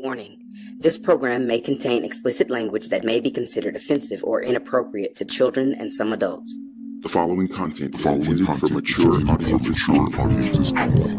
Warning: this program may contain explicit language that may be considered offensive or inappropriate to children and some adults. The following content is intended for mature audiences only.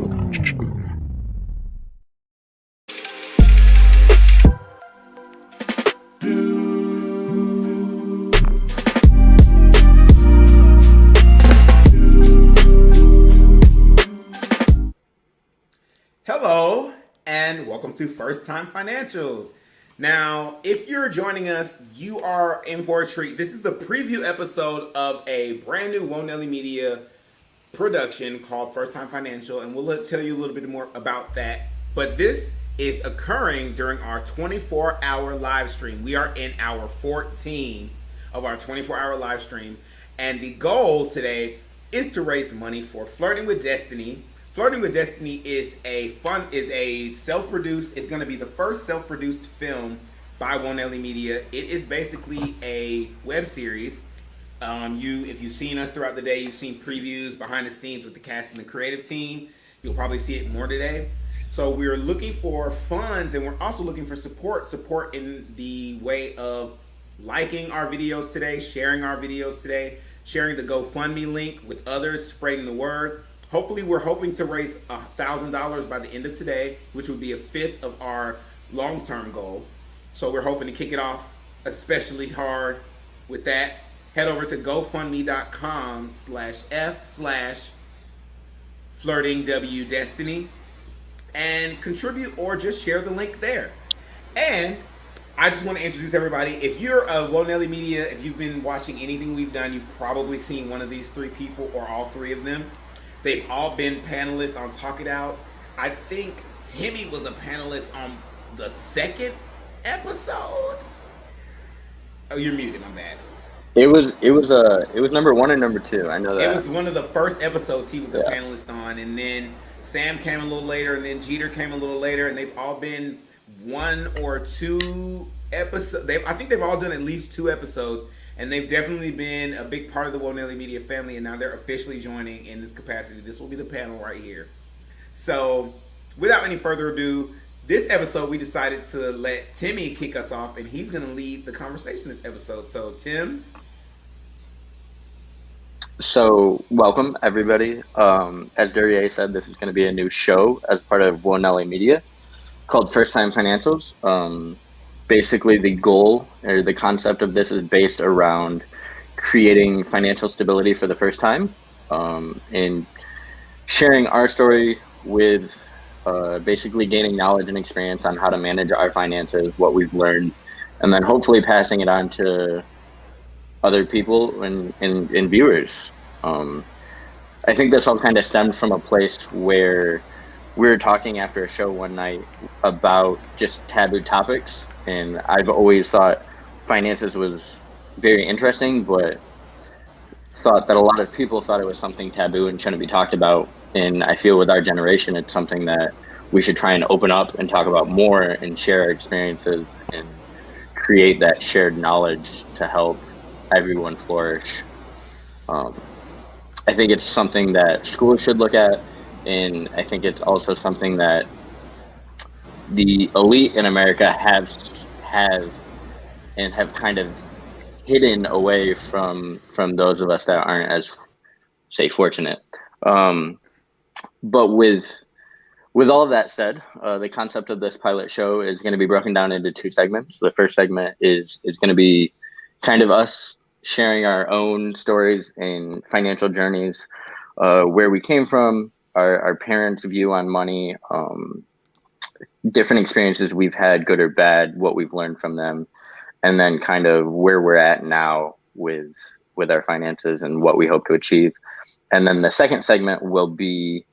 Hello, and welcome to First Time Financials. Now, if you're joining us, you are in for a treat. This is the preview episode of a brand new Woe Nelly Media production called First Time Financial, and we'll tell you a little bit more about that. But this is occurring during our 24-hour live stream. We are in hour 14 of our 24-hour live stream, and the goal today is to raise money for Flirting with Destiny. Flirting with Destiny is self-produced. It's going to be the first self-produced film by Woe Nelly Media. It is basically a web series. If you've seen us throughout the day, you've seen previews, behind the scenes with the cast and the creative team. You'll probably see it more today. So we're looking for funds, and we're also looking for support in the way of liking our videos today, sharing our videos today, sharing the GoFundMe link with others, spreading the word. Hopefully, we're hoping to raise $1,000 by the end of today, which would be a fifth of our long-term goal. So we're hoping to kick it off especially hard with that. Head over to gofundme.com/f/flirtingwdestiny and contribute or just share the link there. And I just want to introduce everybody. If you're a Woe Nelly Media, if you've been watching anything we've done, you've probably seen one of these three people or all three of them. They've all been panelists on Talk It Out. I think Timmy was a panelist on the second episode. Oh, you're muted. My bad. It was number one and number two. I know that. It was one of the first episodes he was a panelist on, and then Sam came a little later, and then Jeter came a little later, and they've all been one or two episodes. I think they've all done at least 2 episodes. And they've definitely been a big part of the Woe Nelly Media family, and now they're officially joining in this capacity. This will be the panel right here. So, without any further ado, this episode we decided to let Timmy kick us off, and he's going to lead the conversation this episode. So, Tim? So, welcome, everybody. As Dureyea said, this is going to be a new show as part of Woe Nelly Media called First Time Financials. Basically, the goal or the concept of this is based around creating financial stability for the first time, and sharing our story with basically gaining knowledge and experience on how to manage our finances, what we've learned, and then hopefully passing it on to other people and viewers. I think this all kind of stemmed from a place where we were talking after a show one night about just taboo topics. And I've always thought finances was very interesting, but thought that a lot of people thought it was something taboo and shouldn't be talked about. And I feel with our generation, it's something that we should try and open up and talk about more and share our experiences and create that shared knowledge to help everyone flourish. I think it's something that schools should look at, and I think it's also something that the elite in America have kind of hidden away from those of us that aren't as, say, fortunate. But with all of that said, the concept of this pilot show is going to be broken down into 2 segments. The first segment is going to be kind of us sharing our own stories and financial journeys, where we came from, our parents' view on money, different experiences we've had, good or bad, what we've learned from them, and then kind of where we're at now with our finances and what we hope to achieve. And then the second segment will be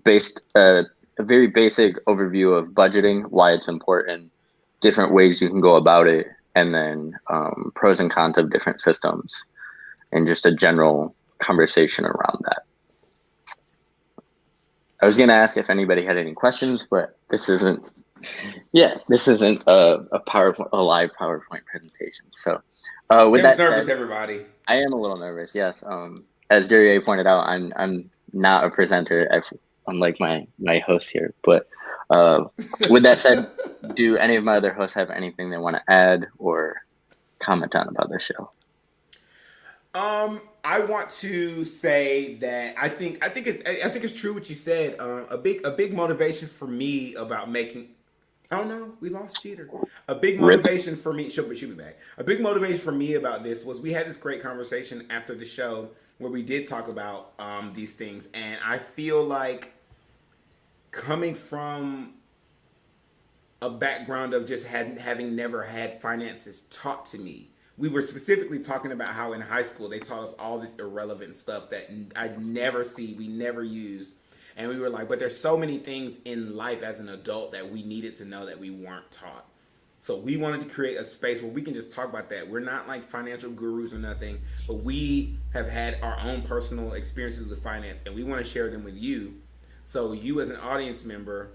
based a very basic overview of budgeting, why it's important, different ways you can go about it, and then pros and cons of different systems, and just a general conversation around that. I was going to ask if anybody had any questions, but this isn't a live PowerPoint presentation. So with Tim's that nervous, said, everybody. I am a little nervous. Yes. As Dureyea pointed out, I'm not a presenter, unlike my host here. But With that said, do any of my other hosts have anything they want to add or comment on about the show? I want to say that I think it's true what you said. A big motivation for me about making. Oh no, we lost Cheater. A big motivation for me. She'll be back. A big motivation for me about this was we had this great conversation after the show where we did talk about these things, and I feel like coming from a background of just having never had finances taught to me. We were specifically talking about how in high school they taught us all this irrelevant stuff that I'd never see, we never use. And we were like, but there's so many things in life as an adult that we needed to know that we weren't taught. So we wanted to create a space where we can just talk about that. We're not like financial gurus or nothing, but we have had our own personal experiences with finance and we want to share them with you. So you as an audience member,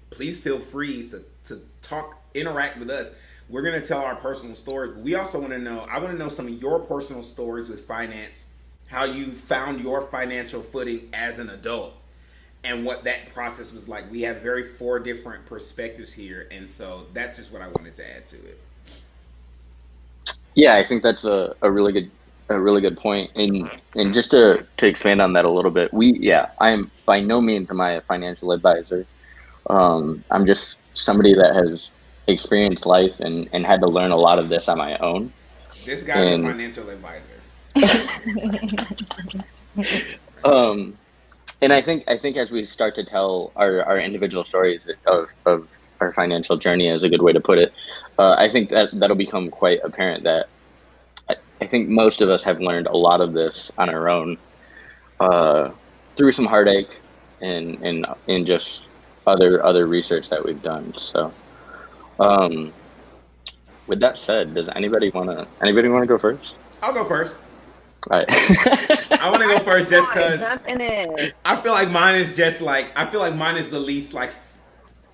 please feel free to talk, interact with us. We're going to tell our personal stories, but we also want to know, I want to know some of your personal stories with finance, how you found your financial footing as an adult and what that process was like. We have 4 different perspectives here, and so that's just what I wanted to add to it. Yeah, I think that's a really good point. And just to expand on that a little bit, I am by no means am I a financial advisor. I'm just somebody that has experienced life and had to learn a lot of this on my own. This guy's a financial advisor. And I think as we start to tell our individual stories of our financial journey, is a good way to put it, I think that'll become quite apparent that I think most of us have learned a lot of this on our own through some heartache and just other research that we've done. So with that said, does anybody want to go first? I'll go first. All right. I want to go first just because I feel like mine is the least like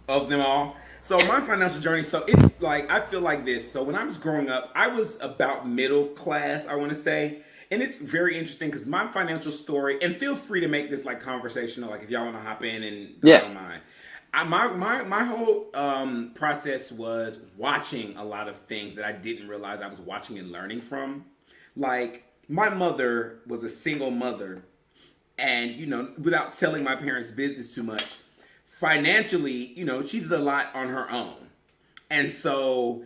of them all. So my financial journey, so it's like, I feel like this. So when I was growing up, I was about middle class, I want to say. And it's very interesting because my financial story, and feel free to make this like conversational, like if y'all want to hop in and I don't mind. My whole process was watching a lot of things that I didn't realize I was watching and learning from. Like, my mother was a single mother, and, without telling my parents' business too much, financially, she did a lot on her own. And so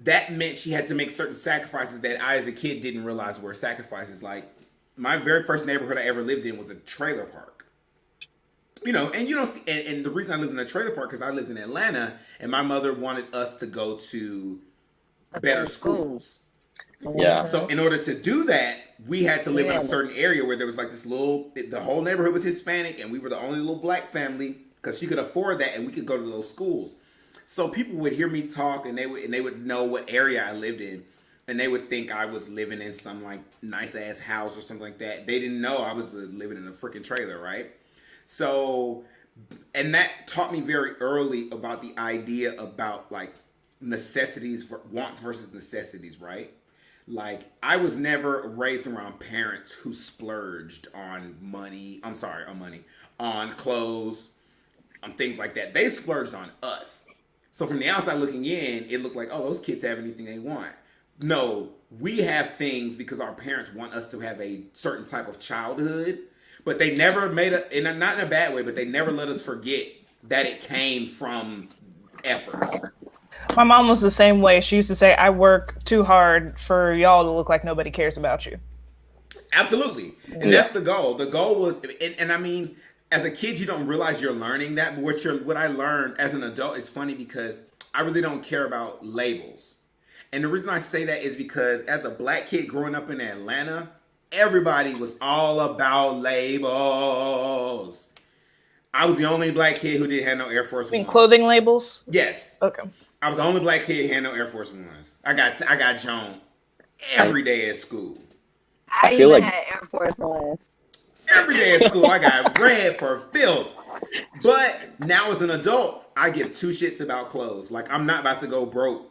that meant she had to make certain sacrifices that I, as a kid, didn't realize were sacrifices. Like, my very first neighborhood I ever lived in was a trailer park. And the reason I lived in a trailer park because I lived in Atlanta, and my mother wanted us to go to better schools. Yeah. So in order to do that, we had to live in a certain area where there was like the whole neighborhood was Hispanic, and we were the only little black family because she could afford that, and we could go to those schools. So people would hear me talk, and they would know what area I lived in, and they would think I was living in some like nice ass house or something like that. They didn't know I was living in a freaking trailer, right? So, and that taught me very early about the idea about like necessities, wants versus necessities, right? Like, I was never raised around parents who splurged on on clothes, on things like that. They splurged on us. So from the outside looking in, it looked like, oh, those kids have anything they want. No, we have things because our parents want us to have a certain type of childhood, but they never not in a bad way, but they never let us forget that it came from efforts. My mom was the same way. She used to say, I work too hard for y'all to look like nobody cares about you. Absolutely. And that's the goal. The goal was, and I mean, as a kid, you don't realize you're learning that. But what I learned as an adult is funny because I really don't care about labels. And the reason I say that is because as a black kid growing up in Atlanta, everybody was all about labels. I was the only black kid who didn't have no Air Force Ones. You mean clothing labels? Yes. Okay. I was the only black kid who had no Air Force Ones. I got Joan every day at school. I feel even like- had Air Force Ones. Every day at school, I got red for filth. But now as an adult, I give two shits about clothes. Like, I'm not about to go broke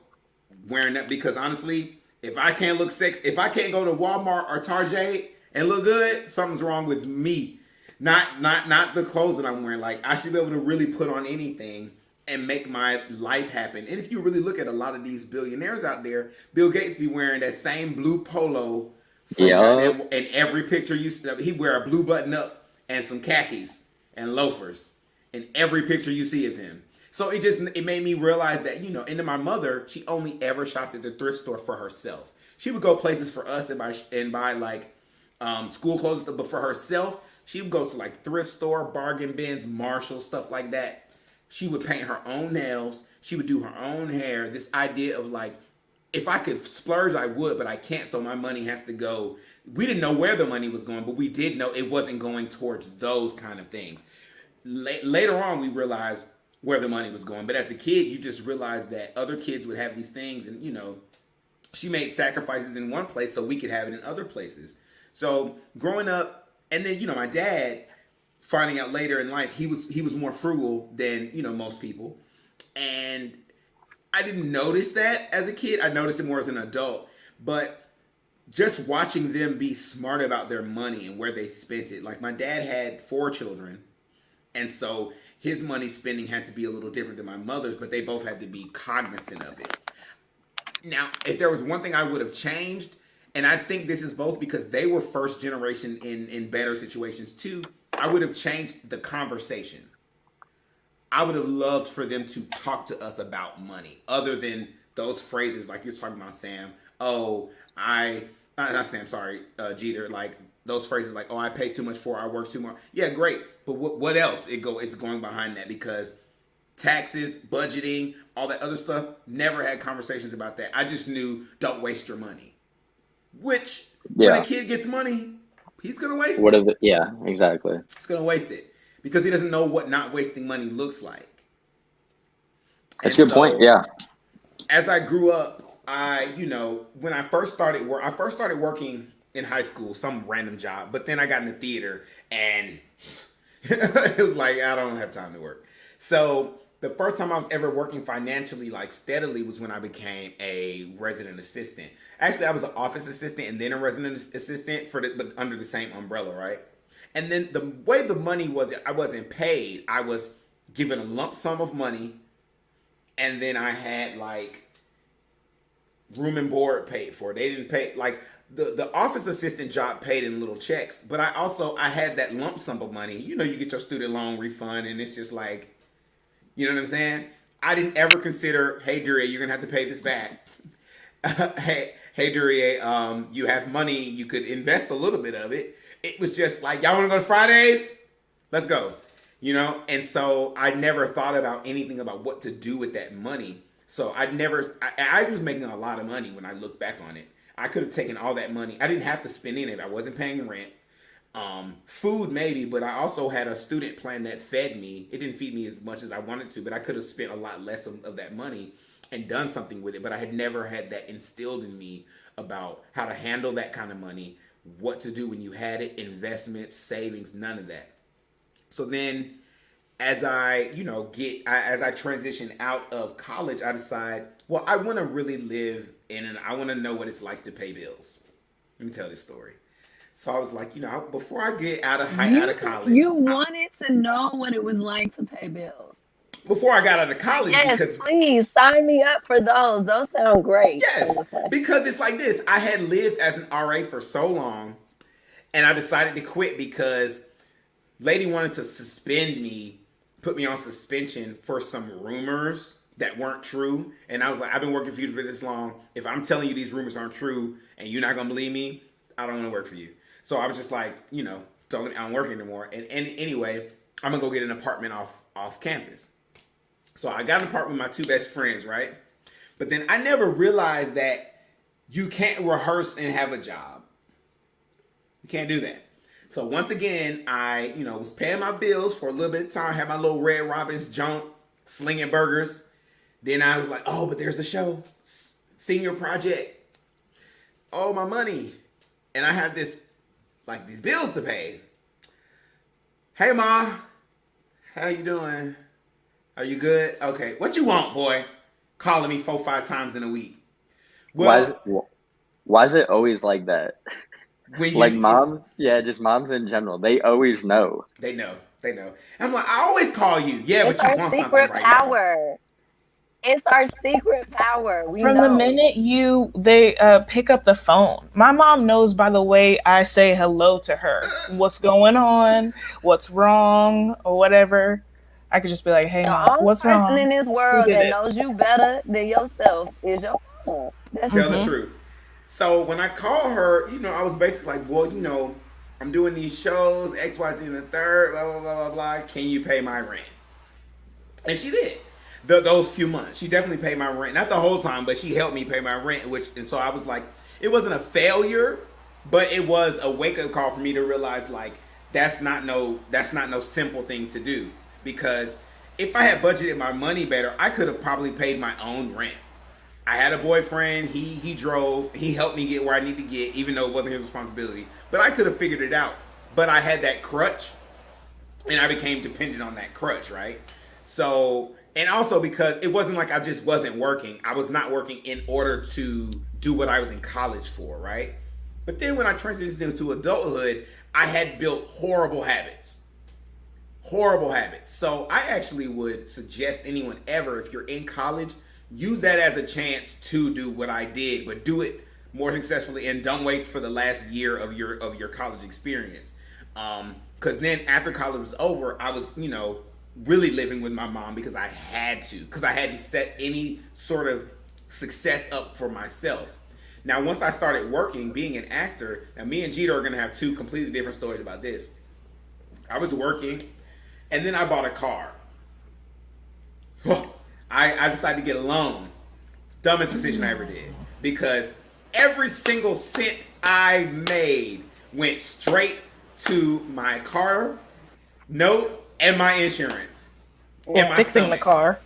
wearing that because honestly, if I can't look sexy, if I can't go to Walmart or Target and look good, something's wrong with me. Not the clothes that I'm wearing. Like, I should be able to really put on anything and make my life happen. And if you really look at a lot of these billionaires out there, Bill Gates be wearing that same blue polo from goddamn, in every picture you see. He wear a blue button up and some khakis and loafers in every picture you see of him. So it made me realize that, you know, and then my mother, she only ever shopped at the thrift store for herself. She would go places for us and buy like school clothes, but for herself, she would go to like thrift store, bargain bins, Marshalls, stuff like that. She would paint her own nails. She would do her own hair. This idea of like, if I could splurge, I would, but I can't. So my money has to go. We didn't know where the money was going, but we did know it wasn't going towards those kind of things. Later on, we realized where the money was going. But as a kid, you just realized that other kids would have these things. And, you know, she made sacrifices in one place so we could have it in other places. So growing up, and then, you know, my dad, finding out later in life, he was more frugal than, you know, most people. And I didn't notice that as a kid. I noticed it more as an adult. But just watching them be smart about their money and where they spent it. Like, my dad had 4 children. And so his money spending had to be a little different than my mother's, but they both had to be cognizant of it. Now, if there was one thing I would have changed, and I think this is both because they were first generation in better situations too, I would have changed the conversation. I would have loved for them to talk to us about money, other than those phrases like you're talking about, Sam. Oh, not Sam, sorry, Jeter. Like those phrases like, oh, I pay too much for it, I work too much. Yeah, great. But what else is going behind that? Because taxes, budgeting, all that other stuff, never had conversations about that. I just knew, don't waste your money. Which, when a kid gets money, he's going to waste it. Yeah, exactly. He's going to waste it because he doesn't know what not wasting money looks like. That's a good point, yeah. As I grew up, when I first started working in high school, some random job, but then I got into theater and it was like, I don't have time to work. So the first time I was ever working financially, like steadily, was when I became a resident assistant. Actually, I was an office assistant and then a resident assistant but under the same umbrella, right? And then the way the money was, I wasn't paid. I was given a lump sum of money, and then I had like room and board paid for. They didn't pay, like the office assistant job paid in little checks, but I had that lump sum of money. You know, you get your student loan refund, and it's just like, you know what I'm saying? I didn't ever consider, hey, Dureyea, you're going to have to pay this back. hey, Dureyea, you have money. You could invest a little bit of it. It was just like, y'all want to go to Fridays? Let's go. You know? And so I never thought about anything about what to do with that money. So I was making a lot of money when I look back on it. I could have taken all that money. I didn't have to spend any of it. I wasn't paying rent. Food maybe, but I also had a student plan that fed me. It didn't feed me as much as I wanted to, but I could have spent a lot less of that money and done something with it. But I had never had that instilled in me about how to handle that kind of money, what to do when you had it, investments, savings, none of that. So then as I transition out of college, I decide, well, I want to really live I want to know what it's like to pay bills. Let me tell this story. So I was like, before I get out of college. You wanted to know what it was like to pay bills. Before I got out of college. Yes, please sign me up for those. Those sound great. Yes, because it's like this. I had lived as an RA for so long, and I decided to quit because lady wanted to suspend me, put me on suspension for some rumors that weren't true. And I was like, I've been working for you for this long. If I'm telling you these rumors aren't true and you're not going to believe me, I don't want to work for you. So I was just like, I don't work anymore. And anyway, I'm going to go get an apartment off campus. So I got an apartment with my 2 best friends, right? But then I never realized that you can't rehearse and have a job. You can't do that. So once again, I, was paying my bills for a little bit of time, had my little Red Robin's junk, slinging burgers. Then I was like, oh, but there's a show, senior project. Oh, my money. And I have these bills to pay. Hey, Ma, how you doing? Are you good? Okay. What you want, boy? Calling me 4-5 times in a week. Well, why is it always like that? When you Like moms, yeah, just moms in general. They always know. they know. They know. I'm like, I always call you. Yeah, It's but you our want something secret right now. power. It's our secret power. We From know. the minute they pick up the phone, my mom knows by the way I say hello to her. What's going on? What's wrong? Or whatever. I could just be like, "Hey, The mom, only what's person wrong?" in this world did that it? knows you better than yourself is your phone. That's Tell it. the truth. So when I call her, I was basically like, well, I'm doing these shows, X, Y, Z, and the third, blah, blah, blah, blah, blah. Can you pay my rent? And she did. Those few months. She definitely paid my rent. Not the whole time, but she helped me pay my rent, and so I was like, it wasn't a failure, but it was a wake-up call for me to realize, like, that's not no simple thing to do. Because if I had budgeted my money better, I could have probably paid my own rent. I had a boyfriend. He drove. He helped me get where I need to get, even though it wasn't his responsibility. But I could have figured it out. But I had that crutch, and I became dependent on that crutch, right? So, and also because it wasn't like I just wasn't working. I was not working in order to do what I was in college for, right? But then when I transitioned into adulthood, I had built horrible habits. Horrible habits. So I actually would suggest anyone ever, if you're in college, use that as a chance to do what I did, but do it more successfully, and don't wait for the last year of your college experience. Because then after college was over, I was, really living with my mom because I had to, because I hadn't set any sort of success up for myself. Now, once I started working, being an actor, now me and Jeter are going to have two completely different stories about this. I was working, and then I bought a car. I decided to get a loan. Dumbest decision I ever did. Because every single cent I made went straight to my car note and my insurance. Or fixing the car.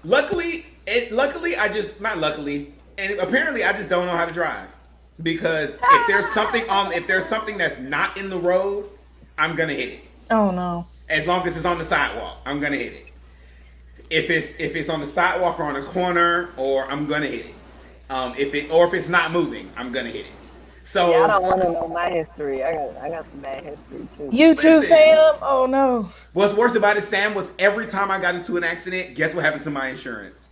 Luckily, I just, not luckily, and apparently I just don't know how to drive. Because if there's something that's not in the road, I'm going to hit it. Oh, no. As long as it's on the sidewalk, I'm going to hit it. If it's on the sidewalk or on a corner, or I'm gonna hit it. If it's not moving, I'm gonna hit it. So Yeah, I don't want to know my history. I got some bad history too. You too, Listen. Sam? Oh, no. What's worse about it, Sam, was every time I got into an accident, guess what happened to my insurance?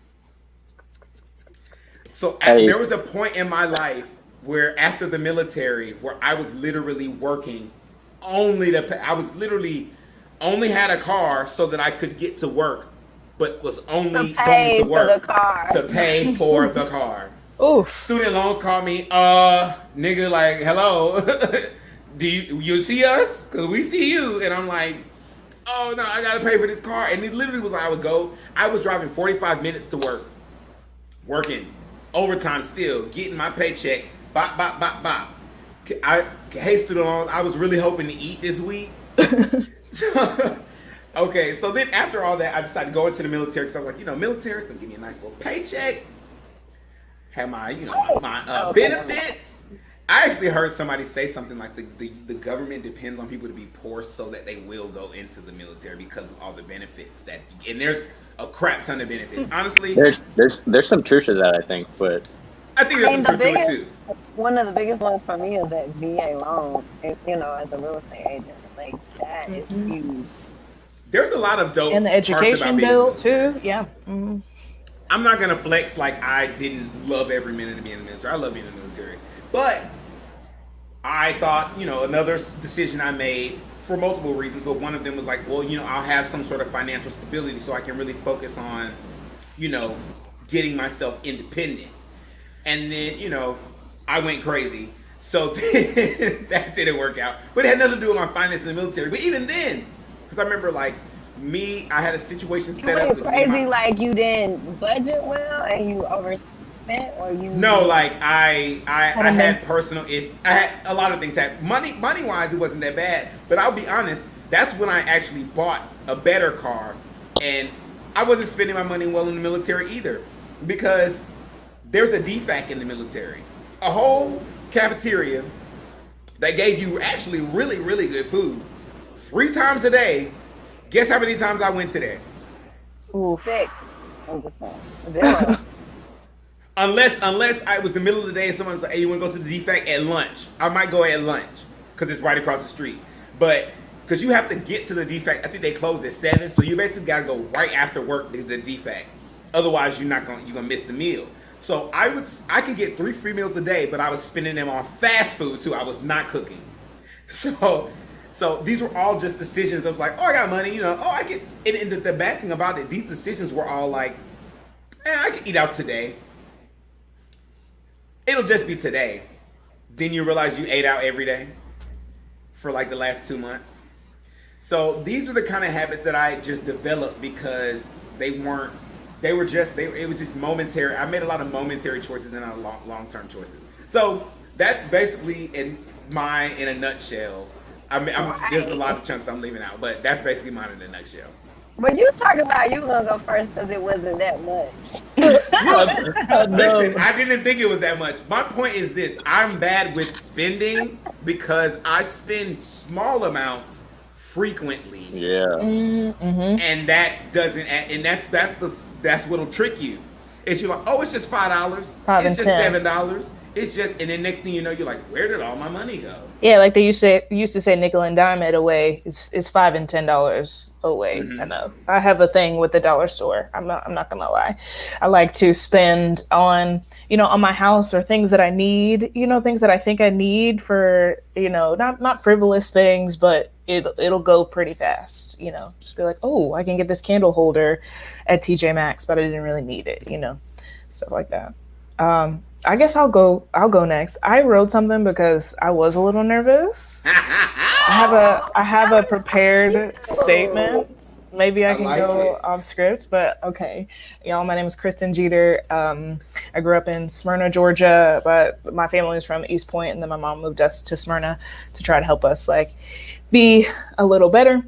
So there was a point in my life where after the military, where I was literally working only to pay. I was literally only had a car so that I could get to work, but was only going to work to pay for the car. Oof. Student loans call me, nigga, like, hello, do you see us? Because we see you. And I'm like, oh, no, I got to pay for this car. And it literally was like, I was driving 45 minutes to work, working overtime still, getting my paycheck, bop, bop, bop, bop. Hey, student loans, I was really hoping to eat this week. Okay, so then after all that, I decided to go into the military because I was like, military, it's going to give me a nice little paycheck. Have my, my benefits. I actually heard somebody say something like the government depends on people to be poor so that they will go into the military because of all the benefits and there's a crap ton of benefits. Honestly, there's some truth to that, I think, but I think there's some truth to it too. One of the biggest ones for me is that VA loan. As a real estate agent, like that is huge. There's a lot of dope And the education bill too. Yeah. Mm-hmm. I'm not gonna flex like I didn't love every minute of being in the military. I love being in the military, but I thought, another decision I made for multiple reasons, but one of them was like, well, I'll have some sort of financial stability so I can really focus on, getting myself independent. And then, I went crazy. So that didn't work out. But it had nothing to do with my finances in the military. But even then, because I remember, I had a situation set up. You went crazy, like you didn't budget well and you overspent, or you? No, like I had personal issues. I had a lot of things happen. Money wise, it wasn't that bad. But I'll be honest, that's when I actually bought a better car, and I wasn't spending my money well in the military either, because there's a DFAC in the military, a whole cafeteria that gave you actually really, really good food 3 times a day. Guess how many times I went to that? Ooh, 6. I'm just saying. 0. Unless I was the middle of the day and someone was like, hey, you want to go to the defect at lunch? I might go at lunch because it's right across the street. But because you have to get to the defect, I think they close at 7, so you basically got to go right after work to the defect. Otherwise, you're gonna miss the meal. So I could get 3 free meals a day, but I was spending them on fast food too. I was not cooking. So these were all just decisions of like, oh, I got money, I get. And the bad thing about it, these decisions were all like, I can eat out today. It'll just be today. Then you realize you ate out every day for like the last 2 months. So these are the kind of habits that I just developed because it was just momentary. I made a lot of momentary choices and not long-term choices. So that's basically in a nutshell. There's a lot of chunks I'm leaving out, but that's basically mine in a nutshell. But you talk about you were gonna go first because it wasn't that much. Listen, I didn't think it was that much. My point is this: I'm bad with spending because I spend small amounts frequently. Yeah. Mm-hmm. And that doesn't. And that's what'll trick you. Is you're like, oh, it's just $5. It's just $7. It's just, and then next thing you know, you're like, where did all my money go? Yeah, like they used to say nickel and dime it away is $5 and $10 away. Mm-hmm. I know. I have a thing with the dollar store. I'm not gonna lie. I like to spend on my house or things that I need, things that I think I need for, not frivolous things, but it'll go pretty fast, just be like, oh, I can get this candle holder at TJ Maxx, but I didn't really need it, stuff like that. I guess I'll go next. I wrote something because I was a little nervous. I have a prepared statement. Maybe I can go off script, but okay. Y'all, my name is Kristen Jeter. I grew up in Smyrna, Georgia, but my family is from East Point, and then my mom moved us to Smyrna to try to help us be a little better.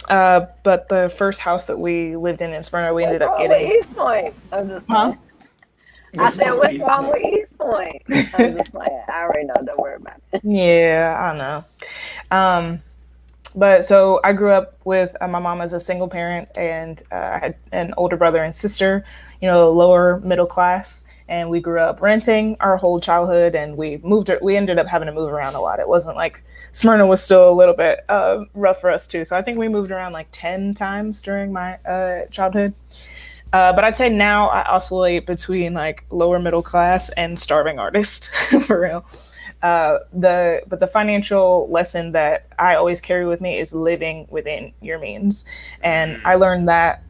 But the first house that we lived in Smyrna, we ended up getting East Point. I'm just playing. I said, what's wrong with East Point? I'm just playing. I already know. Don't worry about it. Yeah, I know. But so I grew up with my mom as a single parent, and I had an older brother and sister, lower middle class, and we grew up renting our whole childhood, and we ended up having to move around a lot. It wasn't like Smyrna was still a little bit rough for us too. So I think we moved around 10 times during my childhood. But I'd say now I oscillate between lower middle class and starving artist for real. But the financial lesson that I always carry with me is living within your means. And I learned that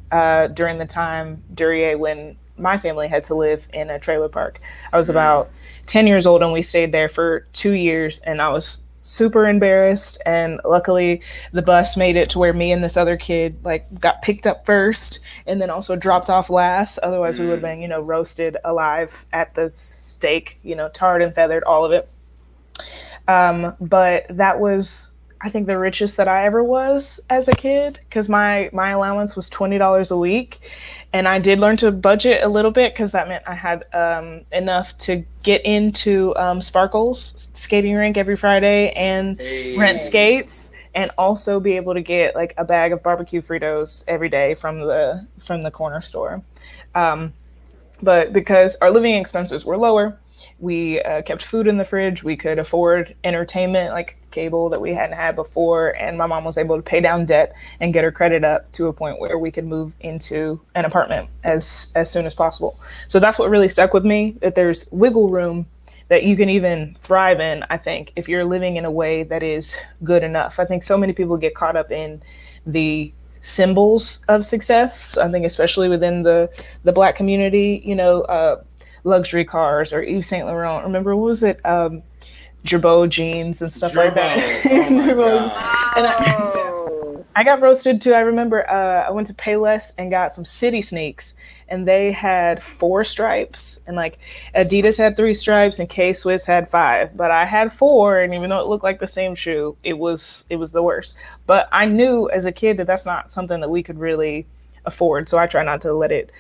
during the time Dureyea when my family had to live in a trailer park. I was about 10 years old and we stayed there for 2 years, and I was super embarrassed, and luckily the bus made it to where me and this other kid got picked up first and then also dropped off last. Otherwise we would have been roasted alive at the stake, tarred and feathered, all of it. But that was, I think, the richest that I ever was as a kid, because my allowance was $20 a week, and I did learn to budget a little bit because that meant I had enough to get into Sparkles skating rink every Friday and rent skates, and also be able to get a bag of barbecue Fritos every day from the corner store. But because our living expenses were lower, we kept food in the fridge. We could afford entertainment like cable that we hadn't had before, and my mom was able to pay down debt and get her credit up to a point where we could move into an apartment as soon as possible. So that's what really stuck with me, that there's wiggle room that you can even thrive in, I think, if you're living in a way that is good enough. I think so many people get caught up in the symbols of success. I think especially within the Black community, luxury cars or Yves Saint Laurent. Remember, what was it? Girbaud jeans and stuff like that. Oh my God. And I got roasted too. I remember I went to Payless and got some City Sneaks, and they had 4 stripes, and Adidas had 3 stripes and K-Swiss had 5, but I had 4, and even though it looked like the same shoe, it was the worst. But I knew as a kid that that's not something that we could really afford, so I try not to let it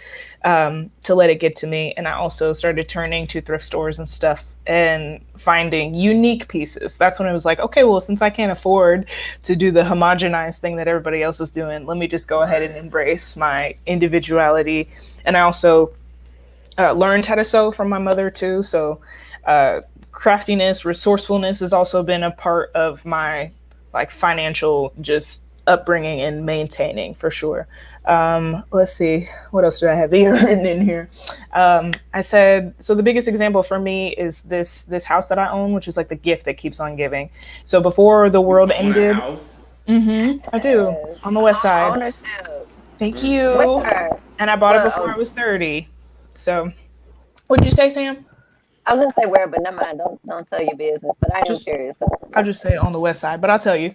get to me. And I also started turning to thrift stores and stuff and finding unique pieces. That's when it was okay, well, since I can't afford to do the homogenized thing that everybody else is doing, let me just go ahead and embrace my individuality. And I also learned how to sew from my mother too. So craftiness, resourcefulness has also been a part of my like financial just upbringing and maintaining for sure. Let's see, what else do I have here written in here? I said, so the biggest example for me is this house that I own, which is like the gift that keeps on giving. So before the world ended, I do, on the west side. Ownership. Thank you. And I bought it before I was 30. So, what'd you say, Sam? I was gonna say where, but never mind. Don't tell your business. But I am curious. I'll just say it on the west side, but I'll tell you.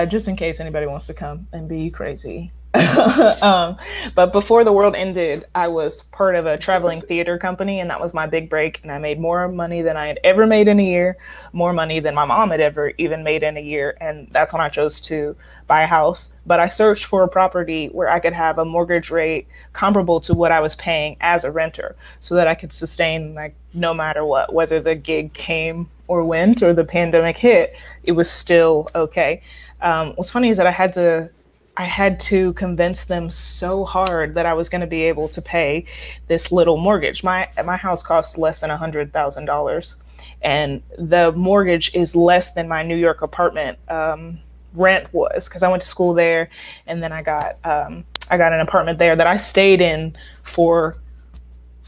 Just in case anybody wants to come and be crazy. But before the world ended, I was part of a traveling theater company, and that was my big break. And I made more money than I had ever made in a year, more money than my mom had ever even made in a year. And that's when I chose to buy a house. But I searched for a property where I could have a mortgage rate comparable to what I was paying as a renter, so that I could sustain, like, no matter what, whether the gig came or went or the pandemic hit, it was still okay. What's funny is that I had to convince them so hard that I was going to be able to pay this little mortgage. My house costs less than $100,000, and the mortgage is less than my New York apartment rent was, because I went to school there, and then I got an apartment there that I stayed in for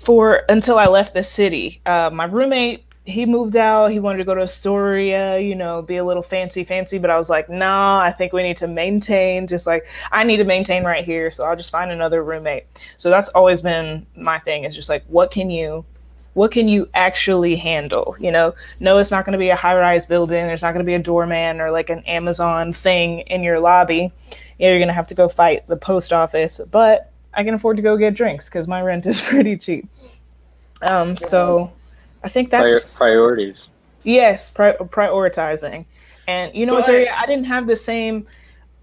until I left the city. My roommate, he moved out. He wanted to go to Astoria, be a little fancy, but I was like, nah, I think we need to maintain, just like I need to maintain right here. So I'll just find another roommate. So that's always been my thing, is just like, what can you actually handle? No, it's not going to be a high-rise building. There's not going to be a doorman or like an Amazon thing in your lobby. You're going to have to go fight the post office, but I can afford to go get drinks because my rent is pretty cheap. So I think that's priorities. Yes, prioritizing. And you know what, Dureyea, I didn't have the same.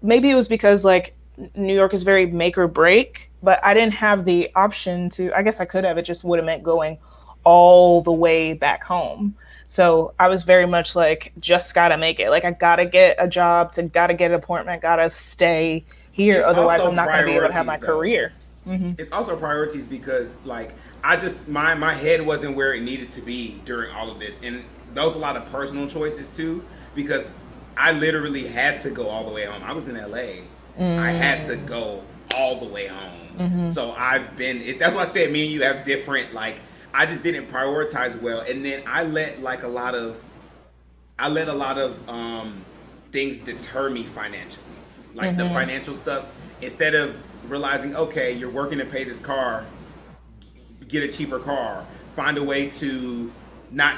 Maybe it was because like New York is very make or break, but I didn't have the option to. I guess I could have. It just would have meant going all the way back home. So I was very much like, just gotta make it. Like, I gotta get a job, gotta get an appointment, gotta stay here. Otherwise, I'm not gonna be able to have my career. Mm-hmm. It's also priorities because, like, I just my head wasn't where it needed to be during all of this, and those a lot of personal choices too, because I literally had to go all the way home. I was in LA. I had to go all the way home. So I've been. That's why I said me and you have different. Like, I just didn't prioritize well, and then I let a lot of things deter me financially, like the financial stuff. Instead of realizing, okay, you're working to pay this car, get a cheaper car, find a way to not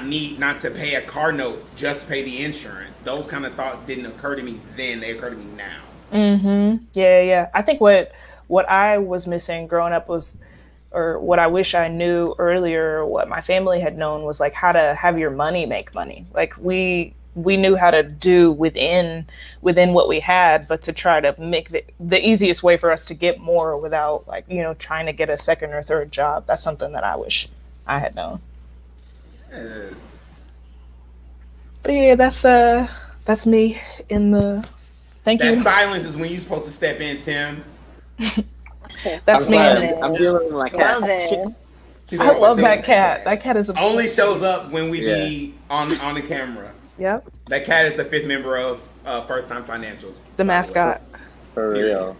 to pay a car note, just pay the insurance. Those kind of thoughts didn't occur to me then; they occur to me now. Yeah. I think what I was missing growing up was, or what I wish I knew earlier, what my family had known, was like how to have your money make money. Like we knew how to do within what we had, but to try to make the easiest way for us to get more without, like, trying to get a second or third job. That's something that I wish I had known. Yes. But yeah, that's me in the. Thank you. That silence is when you're supposed to step in, Tim. That's me. I'm dealing with my cat. I love that cat. That cat is only shows up when we be on the camera. Yep. That cat is the fifth member of First Time Financials. The mascot. For real.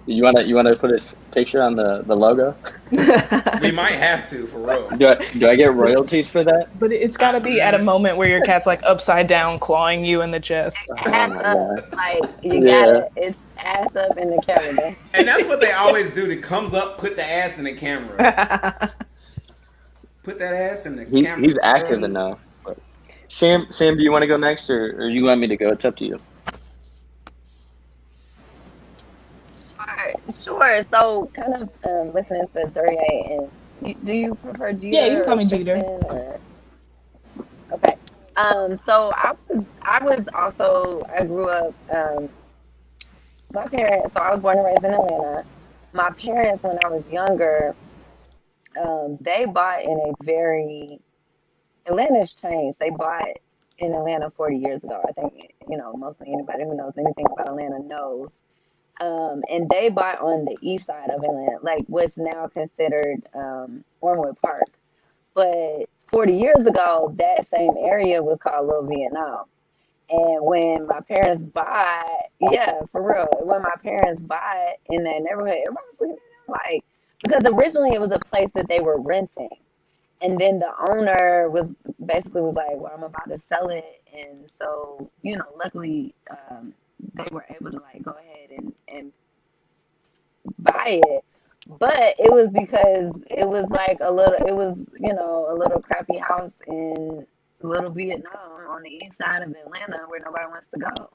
You wanna put his picture on the logo? We might have to, for real. Do I get royalties for that? But it's got to be at a moment where your cat's like upside down, clawing you in the chest. Ass up, like you got it. It's ass up in the camera. And that's what they always do. It comes up, put the ass in the camera. Put that ass in the camera. He's active enough. But Sam, do you want to go next, or you want me to go? It's up to you. Sure. So, kind of listening to Dureyea, and do you prefer Jeter? Yeah, you can call me Jeter. Okay. So I grew up. My parents. So I was born and raised in Atlanta. My parents, when I was younger, they bought in a very. Atlanta's changed. They bought in Atlanta 40 years ago. I think mostly anybody who knows anything about Atlanta knows And they bought on the east side of Atlanta, like what's now considered Ormwood Park. But 40 years ago, that same area was called Little Vietnam. And when my parents bought, yeah, for real, when my parents bought in that neighborhood, everybody was looking at them like, because originally it was a place that they were renting. And then the owner was basically was like, well, I'm about to sell it. And so, luckily, they were able to like go ahead and buy it. But it was because it was like a little crappy house in Little Vietnam on the east side of Atlanta where nobody wants to go.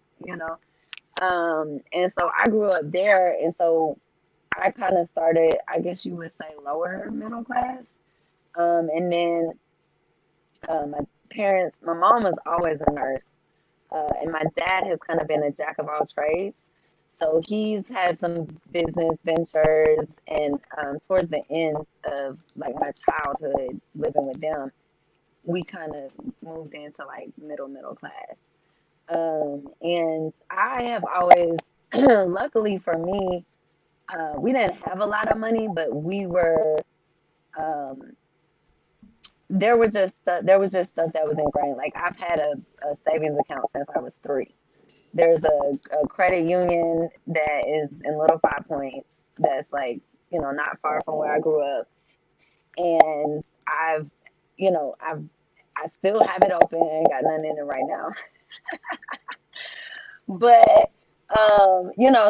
And so I grew up there. And so I kind of started, I guess you would say, lower middle class. And then my mom was always a nurse. And my dad has kind of been a jack of all trades. So he's had some business ventures, and towards the end of like my childhood living with them, we kind of moved into like middle class. And I have always, luckily for me, we didn't have a lot of money, but we were. There was just stuff that was ingrained. Like I've had a savings account since I was 3. There's a credit union that is in Little Five Points that's like, not far from where I grew up. And I still have it open. I ain't got nothing in it right now. But,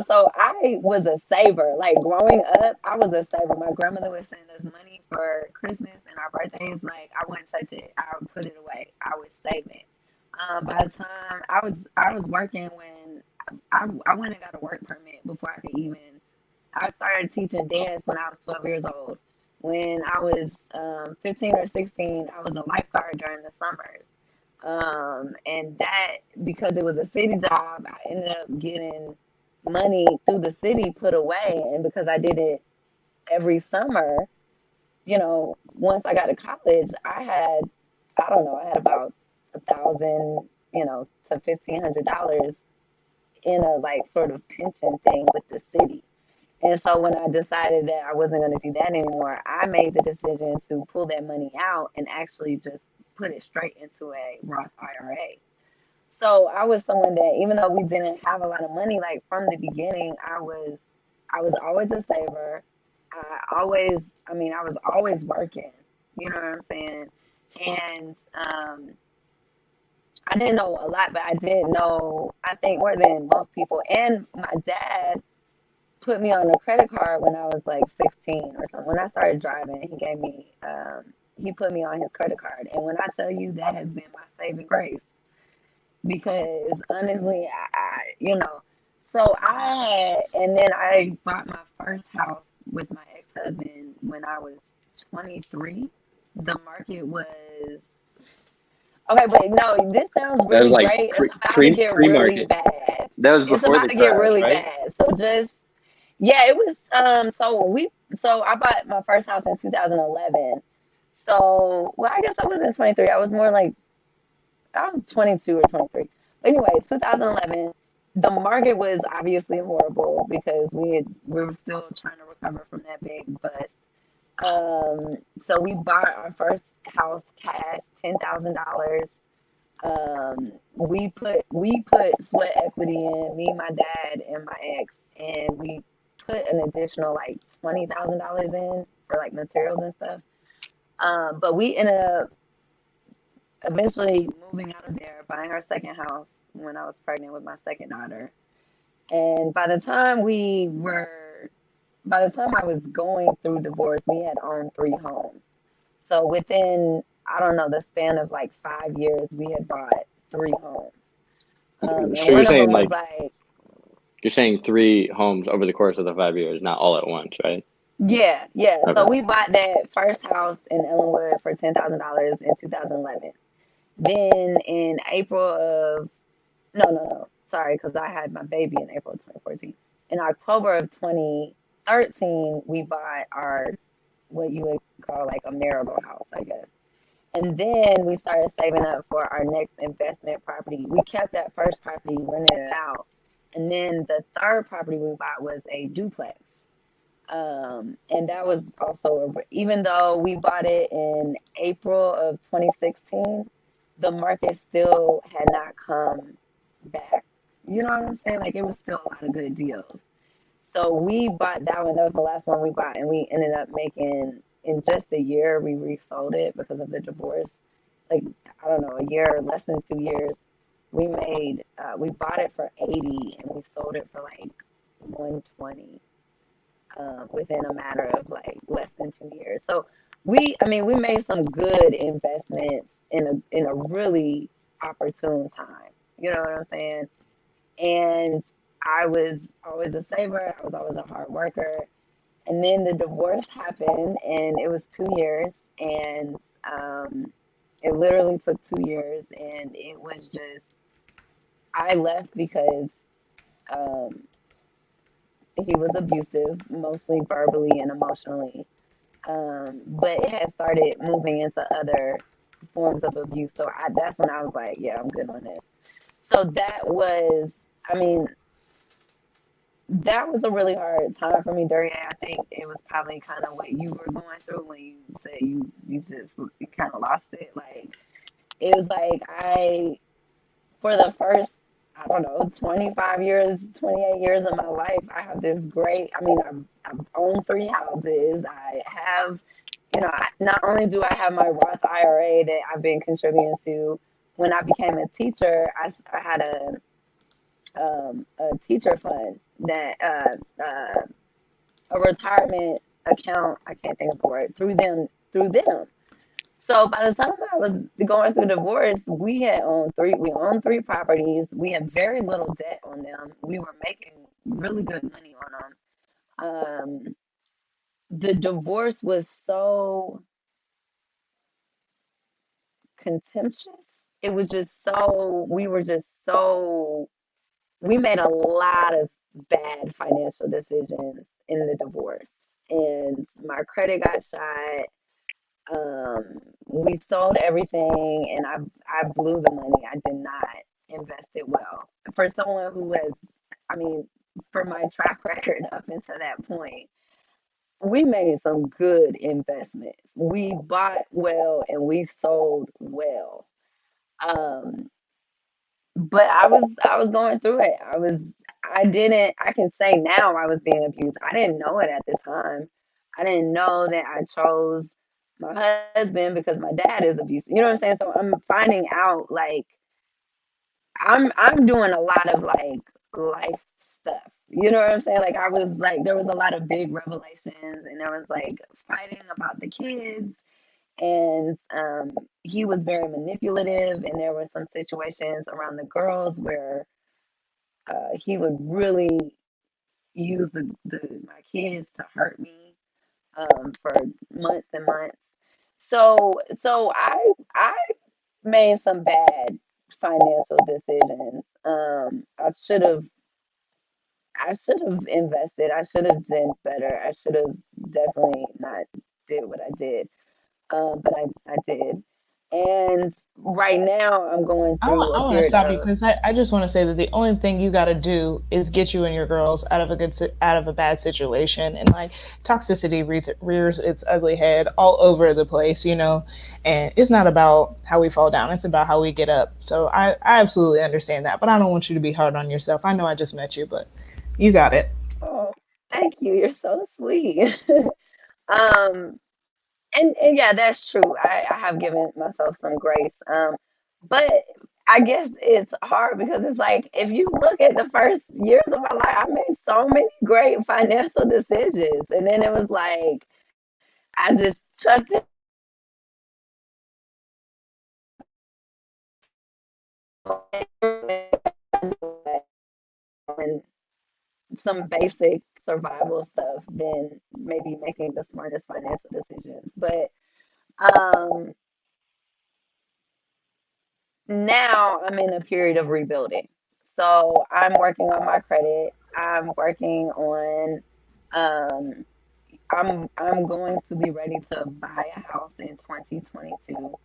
so I was a saver. Like growing up, I was a saver. My grandmother would send us money for Christmas and our birthdays. Like I wouldn't touch it. I would put it away. I would save it. By the time I was working when I went and got a work permit before I could even. I started teaching dance when I was 12 years old. When I was 15 or 16, I was a lifeguard during the summers. And that, because it was a city job, I ended up getting money through the city put away. And because I did it every summer, once I got to college, I don't know, I had about 1,000, to $1,500 in a like sort of pension thing with the city. And so when I decided that I wasn't going to do that anymore, I made the decision to pull that money out and actually just put it straight into a Roth IRA. So I was someone that, even though we didn't have a lot of money, like from the beginning, I was always a saver. I was always working. You know what I'm saying? And I didn't know a lot, but I did know, I think, more than most people. And my dad put me on a credit card when I was like 16 or something. When I started driving, he put me on his credit card. And when I tell you that has been my saving grace, because honestly, and then I bought my first house with my ex-husband when I was 23. The market was, okay, but no, this sounds That was really like great. It's about to get really pre-market. bad. That was It's before about the to get crash, really right? bad. Yeah, it was so I bought my first house in 2011. So, well, I guess I wasn't 23. I was 22 or 23. But anyway, 2011, the market was obviously horrible because we were still trying to recover from that big bust. So we bought our first house cash, $10,000. We put sweat equity in, me, my dad, and my ex, and we put an additional like $20,000 in for like materials and stuff. But we ended up eventually moving out of there, buying our second house when I was pregnant with my second daughter. And by the time I was going through divorce, we had owned 3 homes. So within, I don't know, the span of like 5 years, we had bought 3 homes. And So one of them was like, you're saying 3 homes over the course of the 5 years, not all at once, right? yeah, yeah. Okay. So we bought that first house in Ellenwood for $10,000 in 2011. Then in April of, no, sorry, because I had my baby in April of 2014. In October of 2013, we bought what you would call like a marital house, I guess. And then we started saving up for our next investment property. We kept that first property, rented it out. And then the third property we bought was a duplex. And that was also, even though we bought it in April of 2016, the market still had not come back. You know what I'm saying? Like, it was still a lot of good deals. So we bought that one. That was the last one we bought, and we ended up making, in just a year, we resold it because of the divorce. Like, I don't know, a year, less than 2 years. We bought it for 80, and we sold it for like 120, within a matter of like less than 2 years. So we made some good investments in a really opportune time. You know what I'm saying? And I was always a saver. I was always a hard worker. And then the divorce happened, and it was 2 years, and it literally took 2 years, and it was just I left because um, he was abusive, mostly verbally and emotionally. But it had started moving into other forms of abuse. So that's when I was like, yeah, I'm good on this. So I mean, that was a really hard time for me, Dureyea. I think it was probably kind of what you were going through when you said you just you kind of lost it. Like, it was like for the first, I don't know, 25 years, 28 years of my life, I have this great, I mean, I've owned 3 houses. I have, not only do I have my Roth IRA that I've been contributing to. When I became a teacher, I had a teacher fund that, a retirement account, I can't think of the word, through them. So by the time I was going through divorce, we owned 3 properties. We had very little debt on them. We were making really good money on them. The divorce was so contemptuous. It was just we made a lot of bad financial decisions in the divorce. And my credit got shot. We sold everything, and I blew the money. I did not invest it well. For someone who has, I mean, for my track record up until that point, we made some good investments. We bought well and we sold well. Um, but I was going through it. I can say now I was being abused. I didn't know it at the time. I didn't know that I chose my husband because my dad is abusive. You know what I'm saying? So I'm finding out, like, I'm doing a lot of like life stuff. You know what I'm saying? Like, I was like, there was a lot of big revelations, and there was like fighting about the kids, and he was very manipulative, and there were some situations around the girls where he would really use my kids to hurt me, for months and months. So I made some bad financial decisions. I should have invested. I should have done better. I should have definitely not did what I did. But I did. And right now I'm going through I a want to period stop you of because I just want to say that the only thing you got to do is get you and your girls out of a bad situation, and like toxicity rears its ugly head all over the place, and it's not about how we fall down, it's about how we get up. So I absolutely understand that, but I don't want you to be hard on yourself. I know I just met you, but you got it. oh, thank you. You're so sweet. um and yeah, that's true. I have given myself some grace. But I guess it's hard because it's like if you look at the first years of my life, I made so many great financial decisions, and then it was like I just chucked it and some basic survival stuff than maybe making the smartest financial decisions. But um, now I'm in a period of rebuilding. So I'm working on my credit. I'm working on um I'm going to be ready to buy a house in 2022.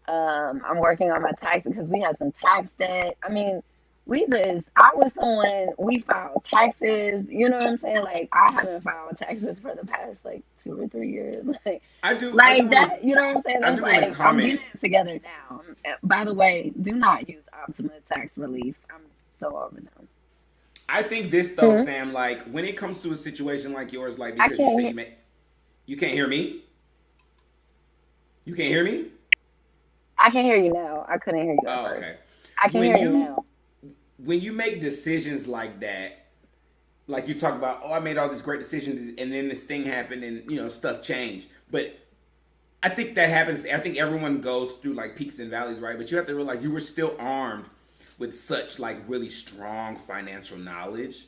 I'm working on my taxes because we had some tax debt. I mean, I was someone, we filed taxes, you know what I'm saying? Like, I haven't filed taxes for the past like 2 or 3 years. I do Like want to, that, you know what I'm saying? I That's do want to like, I'm comment. getting it together now. By the way, do not use Optima tax relief. I'm so over them. I think this though, Hmm? Sam, like when it comes to a situation like yours, like I because you can't say hear, you can't hear me? You can't hear me? I can hear you now. I couldn't hear you at Oh, first. okay. I can When hear you you now. when you make decisions like that, like you talk about, oh, I made all these great decisions, and then this thing happened, and stuff changed. But I think that happens. I think everyone goes through like peaks and valleys, right? But you have to realize you were still armed with such like really strong financial knowledge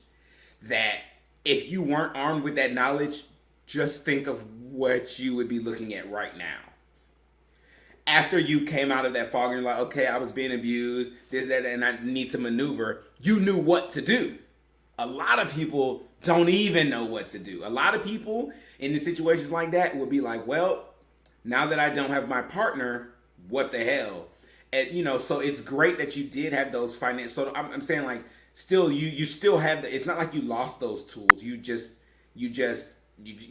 that if you weren't armed with that knowledge, just think of what you would be looking at right now. After you came out of that fog and you're like, okay, I was being abused, this, that, and I need to maneuver, you knew what to do. A lot of people don't even know what to do. A lot of people in the situations like that will be like, well, now that I don't have my partner, what the hell? And so it's great that you did have those finance. So I'm saying like, still you still have it's not like you lost those tools. You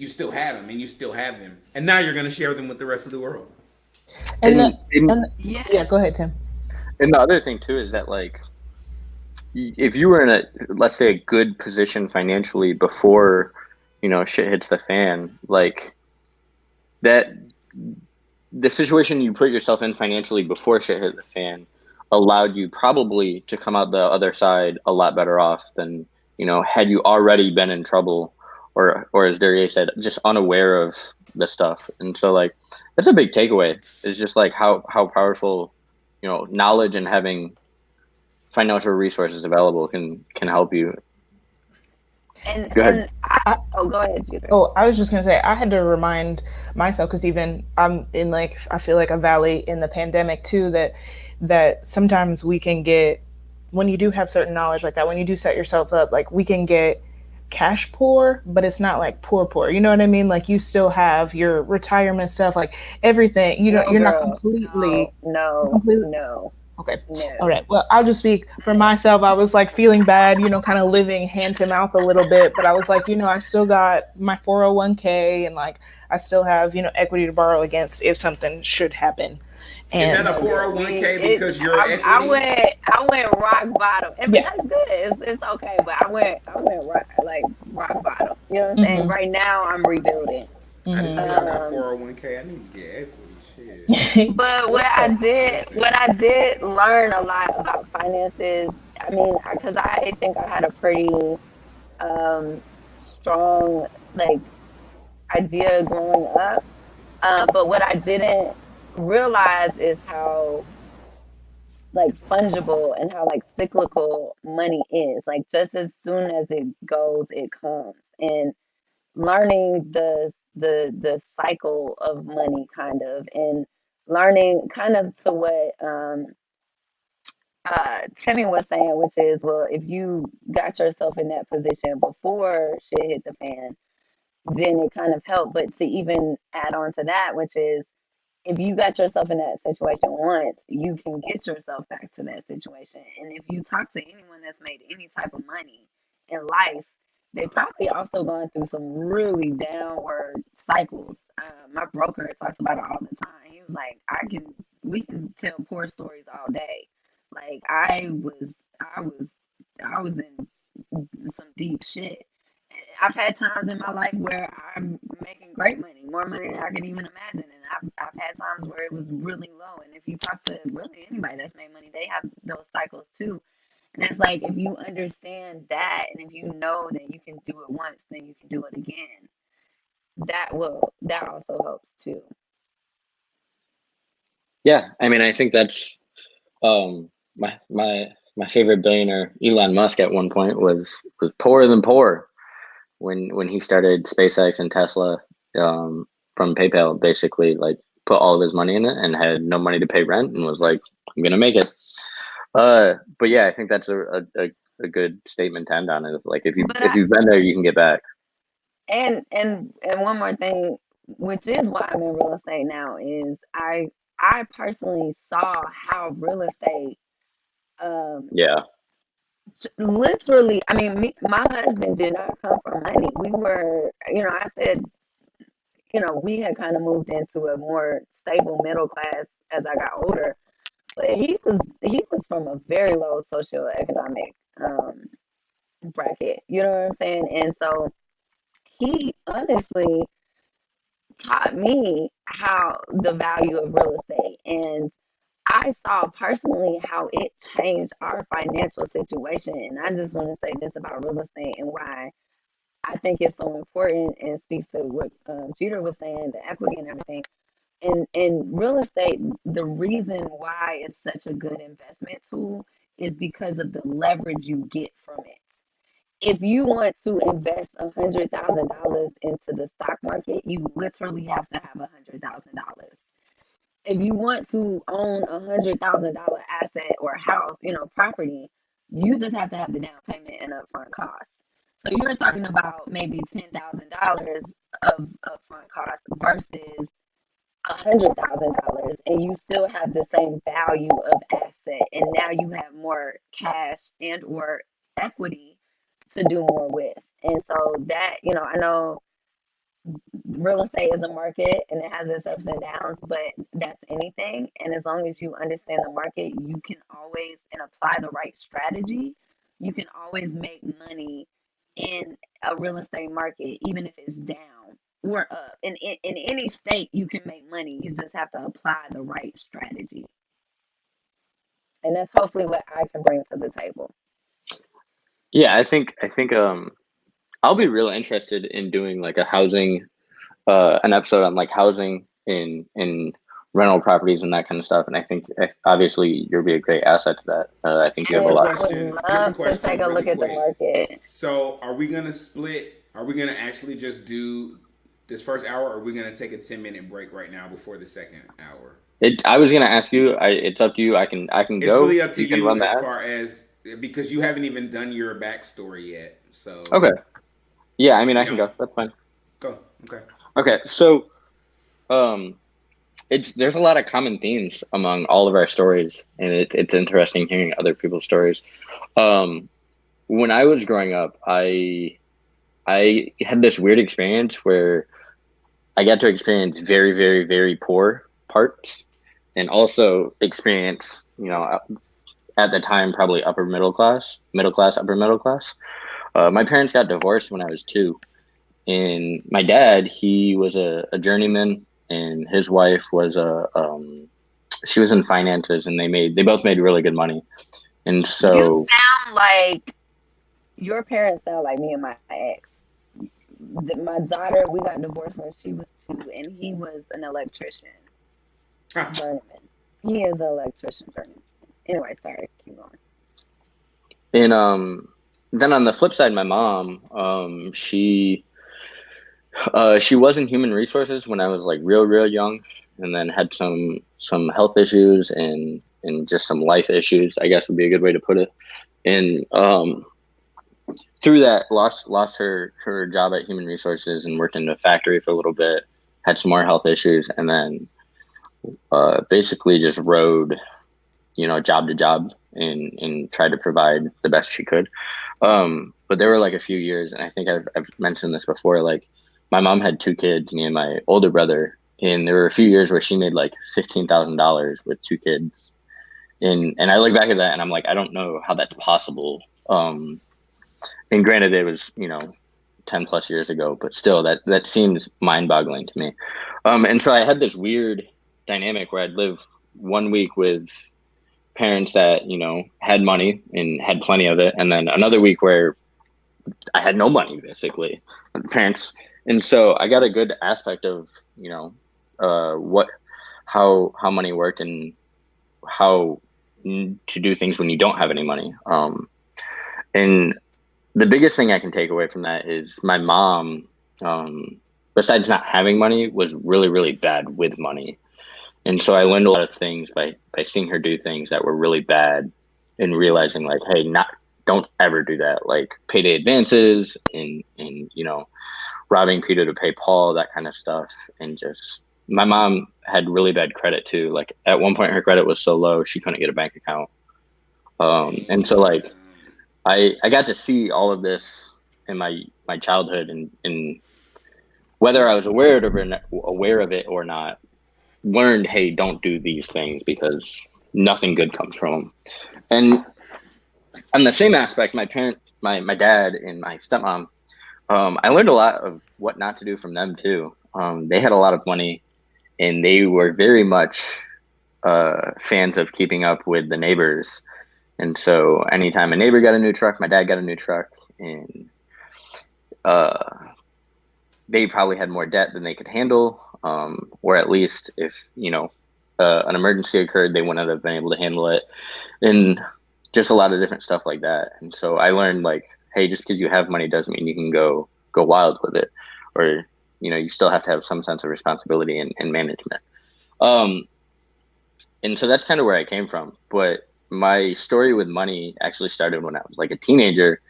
still have them and you still have them. And now you're gonna share them with the rest of the world. And And, and Yeah. yeah, go ahead, Tim. and the other thing too is that like if you were in a, let's say, a good position financially before shit hits the fan, like that, the situation you put yourself in financially before shit hit the fan allowed you probably to come out the other side a lot better off than had you already been in trouble, or as Dureyea said, just unaware of the stuff. And so like that's a big takeaway, is just like how powerful knowledge and having financial resources available can help you. And Go ahead. I, oh, go ahead, Jupiter. Oh, I was just gonna say I had to remind myself because even I'm in like I feel like a valley in the pandemic too, that sometimes we can get, when you do have certain knowledge like that, when you do set yourself up, like we can get cash poor, but it's not like poor. You know what I mean? Like you still have your retirement stuff, like everything. You know, No, you're not girl. No, no, completely. no, Okay. All no. right. Well, I'll just speak for myself. I was like feeling bad, kind of living hand to mouth a little bit, but I was like, I still got my 401k and like I still have, equity to borrow against if something should happen. Is that And a No, girl. 401k because you're I equity? went rock bottom, but yeah. that's good. It's okay. But I went rock bottom. You know what I'm saying? Hmm. Right now, I'm rebuilding. I didn't Hmm. know y'all got Um, 401k. I need to get equity. Shit. but Listen. what I did learn a lot about finances. I mean, because I think I had a pretty um, strong like idea growing up. But what I didn't realize is how like fungible and how like cyclical money is. Like just as soon as it goes, it comes. And learning the cycle of money kind of, and learning kind of to what Timmy was saying, which is, well, if you got yourself in that position before shit hit the fan, then it kind of helped. But to even add on to that, which is, if you got yourself in that situation once, you can get yourself back to that situation. And if you talk to anyone that's made any type of money in life, they've probably also gone through some really downward cycles. My broker talks about it all the time. He was like, we can tell poor stories all day. Like I was, I was in some deep shit. I've had times in my life where I'm making great money, more money than I could even imagine, and I've had times where it was really low. And if you talk to really anybody that's made money, they have those cycles too. And it's like, if you understand that, and if you know that you can do it once, then you can do it again. That also helps too. Yeah, I mean, I think that's my favorite billionaire, Elon Musk, at one point was poorer than poor when he started SpaceX and Tesla, from PayPal, basically like put all of his money in it and had no money to pay rent and was like, I'm gonna make it. But yeah, I think that's a good statement to end on. Is like But if you've been there, you can get back. and one more thing, which is why I'm in real estate now, is I personally saw how real estate um Yeah, Literally, I mean, my husband did not come from money. We were, I said, we had kind of moved into a more stable middle class as I got older. But he was from a very low socioeconomic bracket. You know what I'm saying? And so he honestly taught me how the value of real estate. And I saw personally how it changed our financial situation. And I just want to say this about real estate and why I think it's so important and speaks to what Jeter was saying, the equity and everything. In real estate, the reason why it's such a good investment tool is because of the leverage you get from it. If you want to invest $100,000 into the stock market, you literally have to have $100,000. If you want to own $100,000 asset or house, property, you just have to have the down payment and upfront costs. So you're talking about maybe $10,000 of upfront costs versus $100,000, and you still have the same value of asset, and now you have more cash and or equity to do more with. And so that, I know real estate is a market and it has its ups and downs, but that's anything. And as long as you understand the market, you can always and apply the right strategy, you can always make money in a real estate market, even if it's down or up. In any state, you can make money. You just have to apply the right strategy. And that's hopefully what I can bring to the table. Yeah, I think I'll be real interested in doing like a housing an episode on like housing in rental properties and that kind of stuff. And I think obviously you'll be a great asset to that. I think you have a lot. Question. Love to take a look at the market. So are we gonna split? Are we gonna actually just do this first hour, or are we gonna take a 10-minute break right now before the second hour? I was gonna ask you. It's up to you. I can It's go. really up to You can you run as that. far as because you haven't even done your backstory yet. So Okay. Yeah, I mean I can go. That's fine. Go. Okay. Okay, so there's a lot of common themes among all of our stories, and it's interesting hearing other people's stories. When I was growing up, I had this weird experience where I got to experience very, very, very poor parts, and also experience, at the time probably upper middle class, upper middle class. My parents got divorced when I was 2. And my dad, he was a journeyman, and his wife was she was in finances, and they both made really good money. And so Your parents sound like me and my ex. My daughter, we got divorced when she was 2, and he was an electrician. Journeyman. He is an electrician journeyman. Anyway, sorry, keep going. And then on the flip side, my mom, she was in human resources when I was like real young, and then had some health issues and just some life issues, I guess would be a good way to put it. And through that, lost her job at human resources and worked in a factory for a little bit, had some more health issues, and then basically just rode, job to job and tried to provide the best she could. But there were like a few years, and I think I've mentioned this before, like my mom had 2 kids, me and my older brother, and there were a few years where she made like $15,000 with 2 kids. And I look back at that and I'm like, I don't know how that's possible. And granted, it was, 10 plus years ago, but still that seems mind boggling to me. And so I had this weird dynamic where I'd live 1 week with parents that, had money and had plenty of it. And then another week where I had no money, basically, parents. And so I got a good aspect of, how money worked and how to do things when you don't have any money. And the biggest thing I can take away from that is my mom, besides not having money, was really, really bad with money. And so I learned a lot of things by seeing her do things that were really bad and realizing like, hey, don't ever do that. Like payday advances and robbing Peter to pay Paul, that kind of stuff. And just, my mom had really bad credit too. Like at one point her credit was so low, she couldn't get a bank account. And so like, I got to see all of this in my childhood, and whether I was aware of it or not, learned, hey, don't do these things because nothing good comes from them. And on the same aspect, my dad and my stepmom, I learned a lot of what not to do from them too. They had a lot of money, and they were very much fans of keeping up with the neighbors. And so anytime a neighbor got a new truck, my dad got a new truck, and they probably had more debt than they could handle, or at least if, an emergency occurred, they wouldn't have been able to handle it, and just a lot of different stuff like that. And so I learned, like, hey, just because you have money doesn't mean you can go wild with it, or, you still have to have some sense of responsibility and management. And so that's kind of where I came from. But my story with money actually started when I was like a teenager.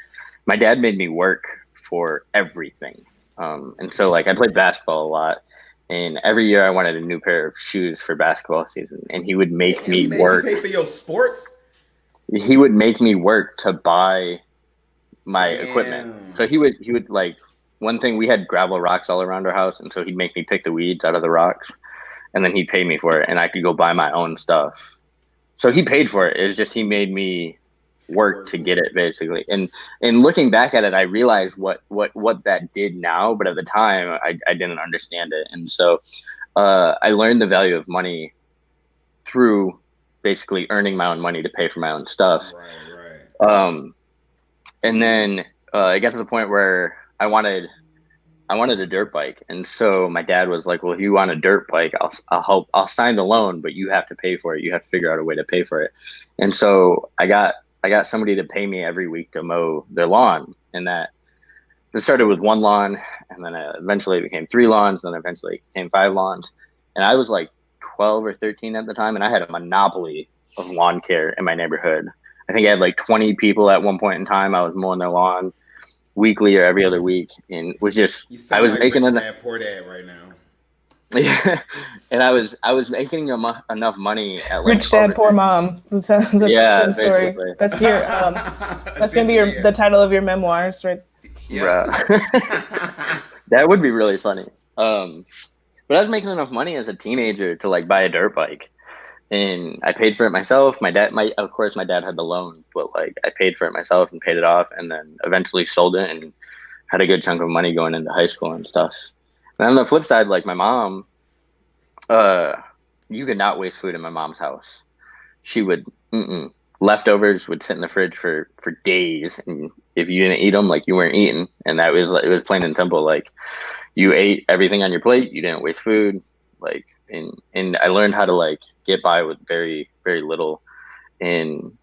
My dad made me work for everything. And so, like, I played basketball a lot, and every year I wanted a new pair of shoes for basketball season, and he would make me work. You pay for your sports? He would make me work to buy my equipment. So he would like, one thing, we had gravel rocks all around our house, and so he'd make me pick the weeds out of the rocks, and then he'd pay me for it, and I could go buy my own stuff. So he paid for it. It's just he made me work to get it, basically. And looking back at it, I realized what that did now, but at the time I didn't understand it. And so I learned the value of money through basically earning my own money to pay for my own stuff. Right. And then it got to the point where I wanted a dirt bike. And so my dad was like, well, if you want a dirt bike, I'll sign the loan, but you have to pay for it. You have to figure out a way to pay for it. And so I got somebody to pay me every week to mow their lawn. And that it started with one lawn, and then eventually it became 3 lawns, then eventually it became 5 lawns. And I was like 12 or 13 at the time, and I had a monopoly of lawn care in my neighborhood. I think I had like 20 people at one point in time. I was mowing their lawn weekly or every other week, and was just, I was making poor dad right now. Yeah, and I was making enough money at like Rich Dad Poor Mom. That's yeah, story. basically. That's your that's gonna be the title of your memoirs, right? Yeah. That would be really funny. But I was making enough money as a teenager to like buy a dirt bike, and I paid for it myself. Of course my dad had the loan, but like I paid for it myself and paid it off, and then eventually sold it and had a good chunk of money going into high school and stuff. And on the flip side, like my mom, you could not waste food in my mom's house. She would, leftovers would sit in the fridge for days, and if you didn't eat them, like you weren't eating. And it was plain and simple. Like you ate everything on your plate, you didn't waste food. Like, and I learned how to like get by with very, very little. And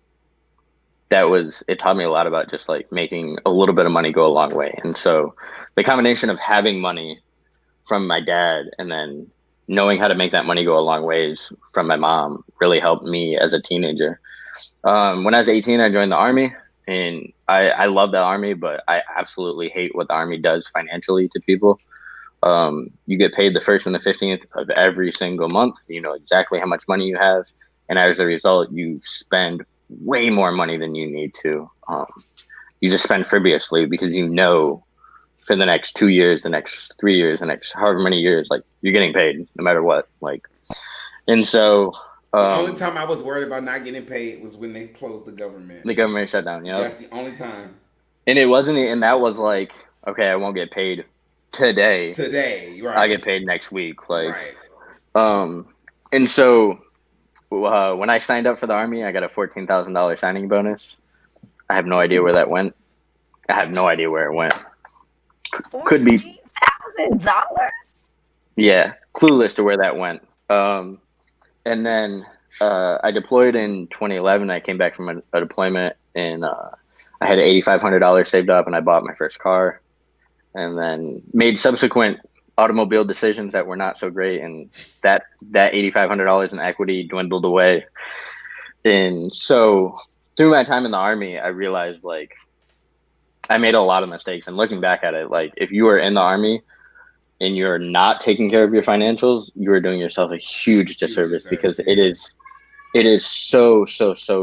it taught me a lot about just like making a little bit of money go a long way. And so the combination of having money from my dad and then knowing how to make that money go a long ways from my mom really helped me as a teenager. When I was 18, I joined the Army, and I love the Army, but I absolutely hate what the Army does financially to people. You get paid the 1st and the 15th of every single month. You know exactly how much money you have, and as a result, you spend way more money than you need to. You just spend frivolously because for the next 2 years, the next 3 years, the next however many years, like you're getting paid no matter what. Like, and so the only time I was worried about not getting paid was when they closed the government. The government shut down. Yeah, that's the only time. And it wasn't, and that was like, okay, I won't get paid today. Today, right? I get paid next week. Like, right. And so when I signed up for the Army, I got a $14,000 signing bonus. I have no idea where that went. I have no idea where it went. Could be $14,000. Yeah, clueless to where that went. And then I deployed in 2011. I came back from a deployment, and I had $8,500 saved up, and I bought my first car, and then made subsequent automobile decisions that were not so great, and that $8,500 in equity dwindled away. And so through my time in the Army, I realized like I made a lot of mistakes. And looking back at it, like if you are in the Army and you're not taking care of your financials, you are doing yourself a huge disservice, because it is so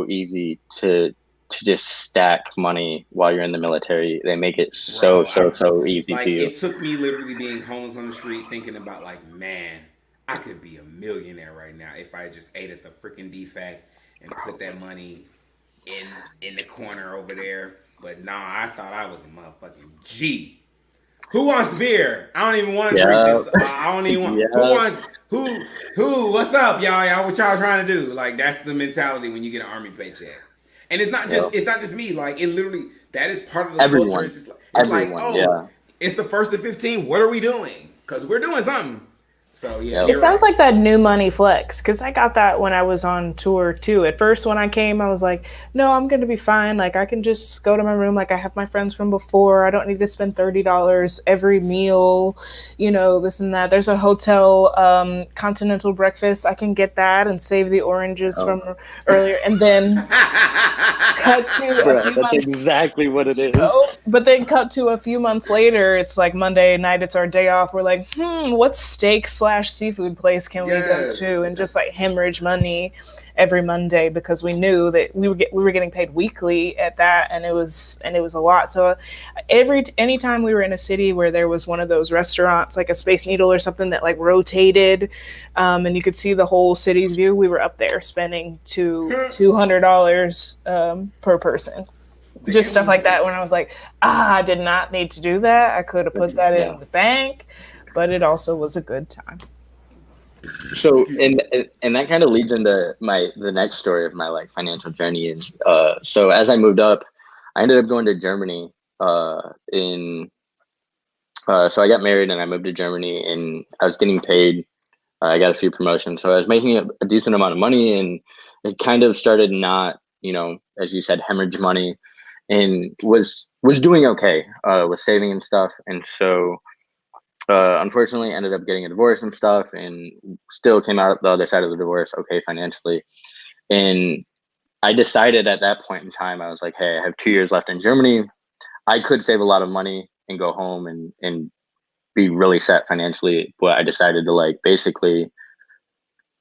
easy to to just stack money while you're in the military. They make it Bro, so easy like to you. it took me literally being homeless on the street thinking about like, man, I could be a millionaire right now if I just ate at the freaking DFAC and put that money in the corner over there. But nah, I thought I was a motherfucking G. Who wants beer? I don't even want to drink this. I don't even want. Yeah. Who wants? Who? What's up, y'all? Y'all, what y'all trying to do? Like that's the mentality when you get an army paycheck. And it's not just me. Like it literally, that is part of the culture. It's like, oh, it's the 1st to 15. What are we doing? Because we're doing something. So yeah, it sounds like that new money flex, because I got that when I was on tour too. At first, when I came, I was like, no, I'm going to be fine. Like I can just go to my room. Like I have my friends from before. I don't need to spend $30 every meal, this and that. There's a hotel continental breakfast. I can get that and save the oranges from earlier. And then cut to a few months. That's exactly what it is. But then cut to a few months later. It's like Monday night. It's our day off. We're like, what steak/seafood place can we go to, and just like hemorrhage money every Monday, because we knew that we were getting paid weekly at that, and it was a lot. So anytime we were in a city where there was one of those restaurants, like a Space Needle or something that like rotated, and you could see the whole city's view, we were up there spending $200 per person. Just stuff like that, when I was like, I did not need to do that. I could have put that in the bank, but it also was a good time. So, and that kind of leads into the next story of my like financial journey. Is so as I moved up, I ended up going to Germany. So I got married and I moved to Germany, and I was getting paid. I got a few promotions, so I was making a decent amount of money, and it kind of started not, as you said, hemorrhage money, and was doing okay, was saving and stuff, and so. Unfortunately, ended up getting a divorce and stuff, and still came out the other side of the divorce okay financially. And I decided at that point in time, I was like, hey, I have 2 years left in Germany. I could save a lot of money and go home and be really set financially, but I decided to like basically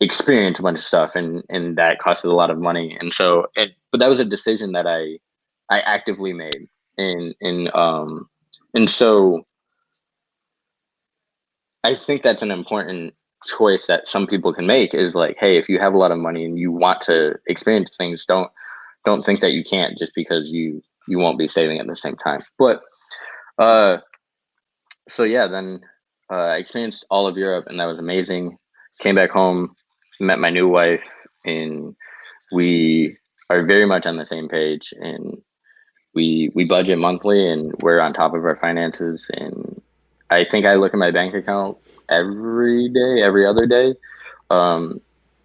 experience a bunch of stuff, and that costed a lot of money. And so, but that was a decision that I actively made, and so. I think that's an important choice that some people can make, is like, hey, if you have a lot of money and you want to experience things, don't think that you can't just because you won't be saving at the same time. But so yeah, then I experienced all of Europe, and that was amazing. Came back home, met my new wife, and we are very much on the same page, and we budget monthly, and we're on top of our finances. And I think I look at my bank account every day, every other day. And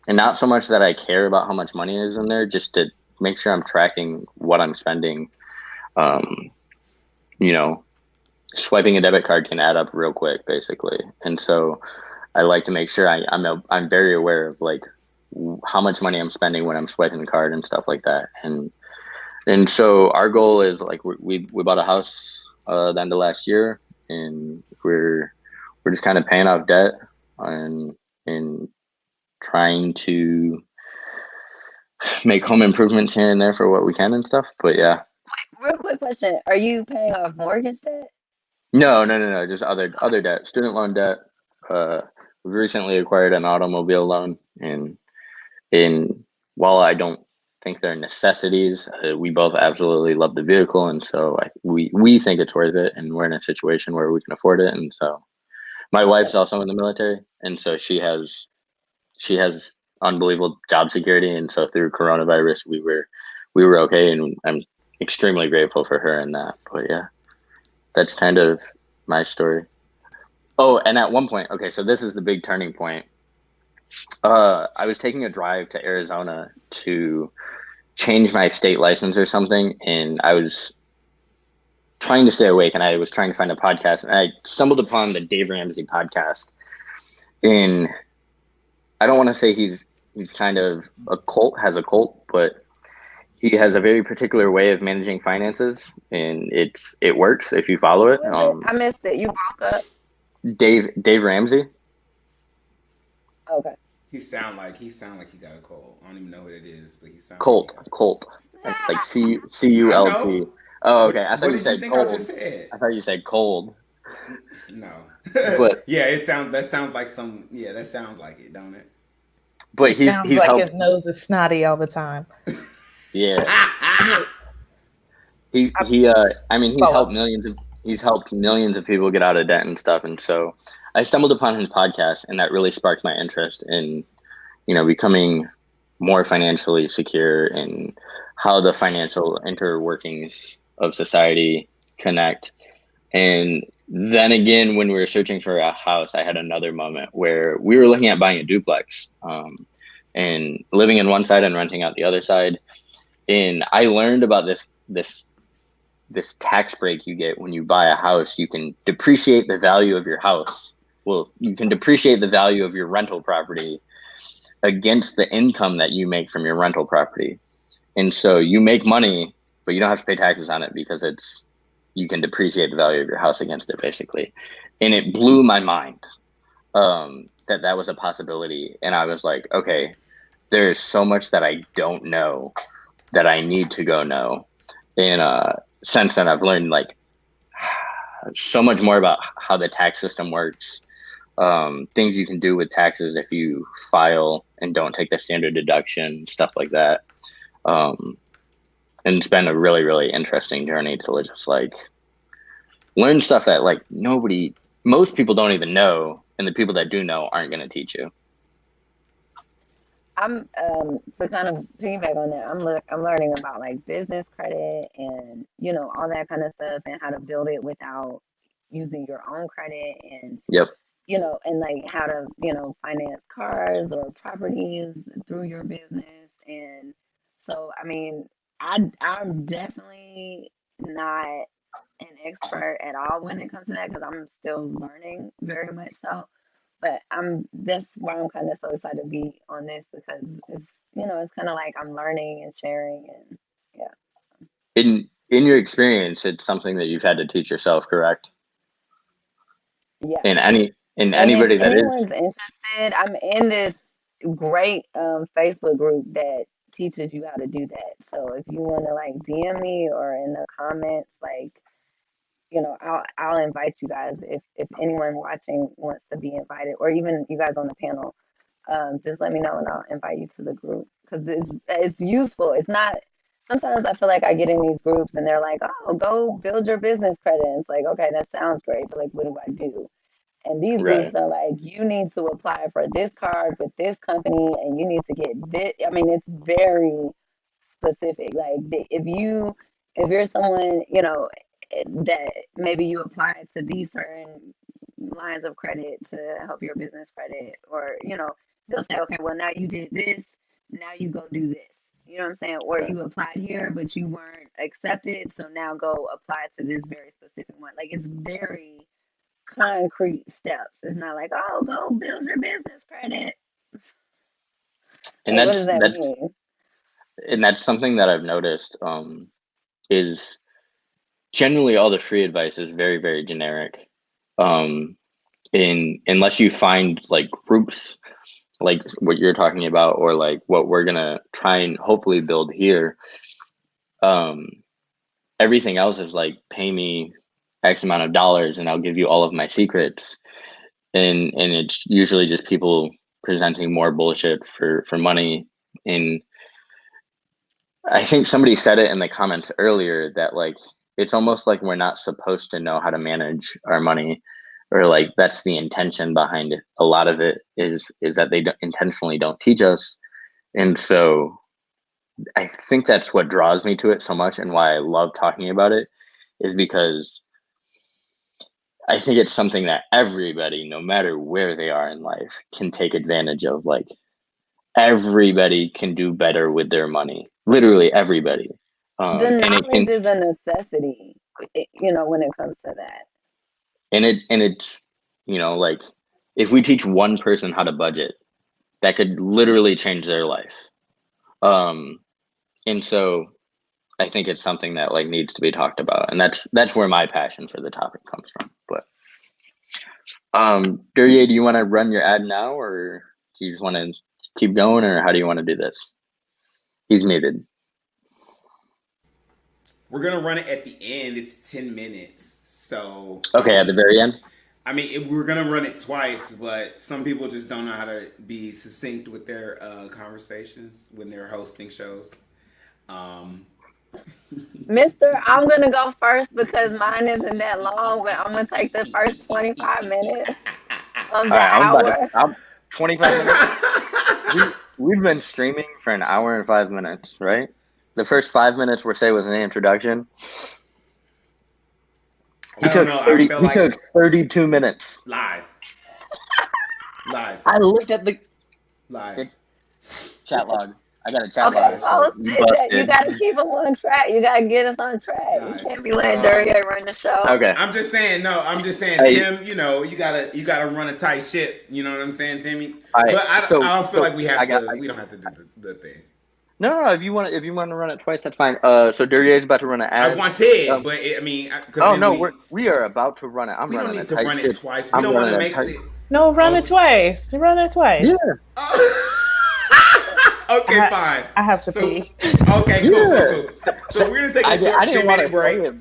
not so much that I care about how much money is in there, just to make sure I'm tracking what I'm spending. Swiping a debit card can add up real quick, basically. And so I like to make sure I'm very aware of like how much money I'm spending when I'm swiping the card and stuff like that. And so our goal is like, we bought a house the end of last year, and we're just kind of paying off debt and trying to make home improvements here and there for what we can and stuff. But yeah. Real quick question: are you paying off mortgage debt? No, just other debt, student loan debt. We recently acquired an automobile loan, and while I don't think they're necessities, we both absolutely love the vehicle, and so we think it's worth it, and we're in a situation where we can afford it. And so my wife's also in the military, and so she has unbelievable job security, and so through coronavirus we were okay, and I'm extremely grateful for her in that. But yeah, that's kind of my story. Oh, and at one point, okay, so this is the big turning point. I was taking a drive to Arizona to change my state license or something, and I was trying to stay awake, and I was trying to find a podcast, and I stumbled upon the Dave Ramsey podcast. And I don't want to say he's kind of has a cult, but he has a very particular way of managing finances, and it works if you follow it. I missed it. You broke up. Dave Ramsey. Okay. He sound like he got a cold. I don't even know what it is, but he sounds Colt. like CULT. know. Oh, What okay. I thought What you did you said think I cold. just said? I thought you said cold. No. But Yeah, that sounds like some. Yeah, that sounds like it, don't it? It sounds he's like helped. his nose is snotty all the time. Yeah. I I mean, follow. he's helped millions of people get out of debt and stuff. And so I stumbled upon his podcast, and that really sparked my interest in, becoming more financially secure and how the financial interworkings of society connect. And then again, when we were searching for a house, I had another moment where we were looking at buying a duplex, and living in one side and renting out the other side. And I learned about this tax break you get when you buy a house. You can depreciate the value of your house. Well, you can depreciate the value of your rental property against the income that you make from your rental property. And so you make money, but you don't have to pay taxes on it because you can depreciate the value of your house against it, basically. And it blew my mind that was a possibility. And I was like, okay, there's so much that I don't know that I need to go know. And since then, I've learned like so much more about how the tax system works, things you can do with taxes if you file and don't take the standard deduction, stuff like that. And it's been a really, really interesting journey to just like learn stuff that like most people don't even know, and the people that do know aren't going to teach you. I'm to kind of piggyback on that. I'm learning about like business credit and all that kind of stuff and how to build it without using your own credit and Yep. and like how to finance cars or properties through your business. And so I mean I'm definitely not an expert at all when it comes to that because I'm still learning very much so. But that's why I'm kind of so excited to be on this because it's kind of like I'm learning and sharing and yeah. In your experience, it's something that you've had to teach yourself, correct? Yeah. And And if anybody that is, anyone's interested, I'm in this great Facebook group that teaches you how to do that. So if you want to like DM me or in the comments, like I'll invite you guys if anyone watching wants to be invited, or even you guys on the panel. Just let me know and I'll invite you to the group because it's useful. It's not. Sometimes I feel like I get in these groups and they're like, "Oh, go build your business credit." And it's like, okay, that sounds great, but like, what do I do? And these groups right. are like, you need to apply for this card with this company, and you need to get this. I mean, it's very specific. Like if you're someone that maybe you apply to these certain lines of credit to help your business credit, or they'll say, okay, well now you did this, now you go do this. You know what I'm saying? Or Right. you applied here, but you weren't accepted, so now go apply to this very specific one. Like it's very concrete steps. It's not like, oh, go build your business credit. And Like, what does that mean? that's something that I've noticed, is generally all the free advice is very, very generic. Unless you find like groups like what you're talking about, or like what we're gonna try and hopefully build here, everything else is like, pay me X amount of dollars and I'll give you all of my secrets. And it's usually just people presenting more bullshit for money. And I think somebody said it in the comments earlier that like it's almost like we're not supposed to know how to manage our money, or like that's the intention behind it. A lot of it is that they intentionally don't teach us. And so I think that's what draws me to it so much, and why I love talking about it, is because I think it's something that everybody, no matter where they are in life, can take advantage of. Like everybody can do better with their money. Literally everybody. The And it knowledge can, is a necessity, when it comes to that. and it's, like if we teach one person how to budget, that could literally change their life. And so I think it's something that like needs to be talked about, and that's where my passion for the topic comes from. But Dureyea, do you want to run your ad now, or do you just want to keep going, or how do you want to do this? He's muted. We're gonna run it at the end. It's 10 minutes. So Okay, at the very end. I mean, we're gonna run it twice, but some people just don't know how to be succinct with their conversations when they're hosting shows. Mister, I'm gonna go first because mine isn't that long, but I'm gonna take the first 25 minutes of the hour. I'm 25 minutes. We've been streaming for an hour and 5 minutes, right? The first 5 minutes was an introduction. He took 32 minutes. Lies. I looked at the Lies. chat log. I got a chat Okay, log. so So you gotta keep them on track. You gotta get us on track. Nice. You can't be letting Dureyea run the show. Okay. I'm just saying, Hey. Tim, you gotta run a tight ship. You know what I'm saying, Timmy? All right, But I don't feel like we don't have to do the thing. No. If you want to run it twice, that's fine. So Dureyea is about to run an ad. I wanted, but we are about to run it. we don't running need a to tight run ship. it twice. We don't want to make it. No, run it twice. Run it twice. Yeah. Okay, fine. I have to pee. Okay, cool. So we're gonna take a short 10-minute break.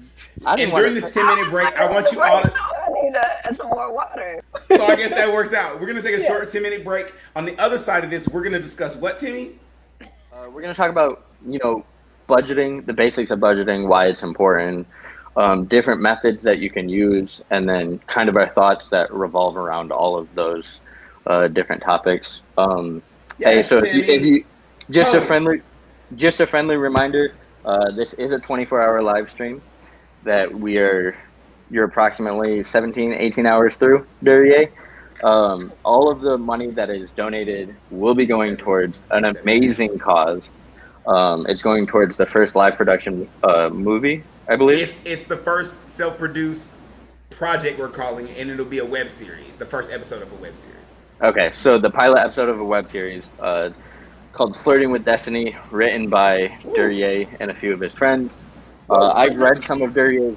And during this 10-minute break, I want you all to. I need some more water. So I guess that works out. We're gonna take a short 10-minute break. On the other side of this, we're gonna discuss what, Timmy? We're going to talk about, budgeting, the basics of budgeting, why it's important, different methods that you can use, and then kind of our thoughts that revolve around all of those different topics. Yes, so Timmy. if you just a friendly reminder, this is a 24-hour live stream that you're approximately 18 hours through, Dureyea. All of the money that is donated will be going towards an amazing cause. It's going towards the first live production movie, I believe. It's the first self-produced project we're calling it, and it'll be a web series, the first episode of a web series. Okay, so the pilot episode of a web series called Flirting with Destiny, written by Dureyea and a few of his friends. I've read some of his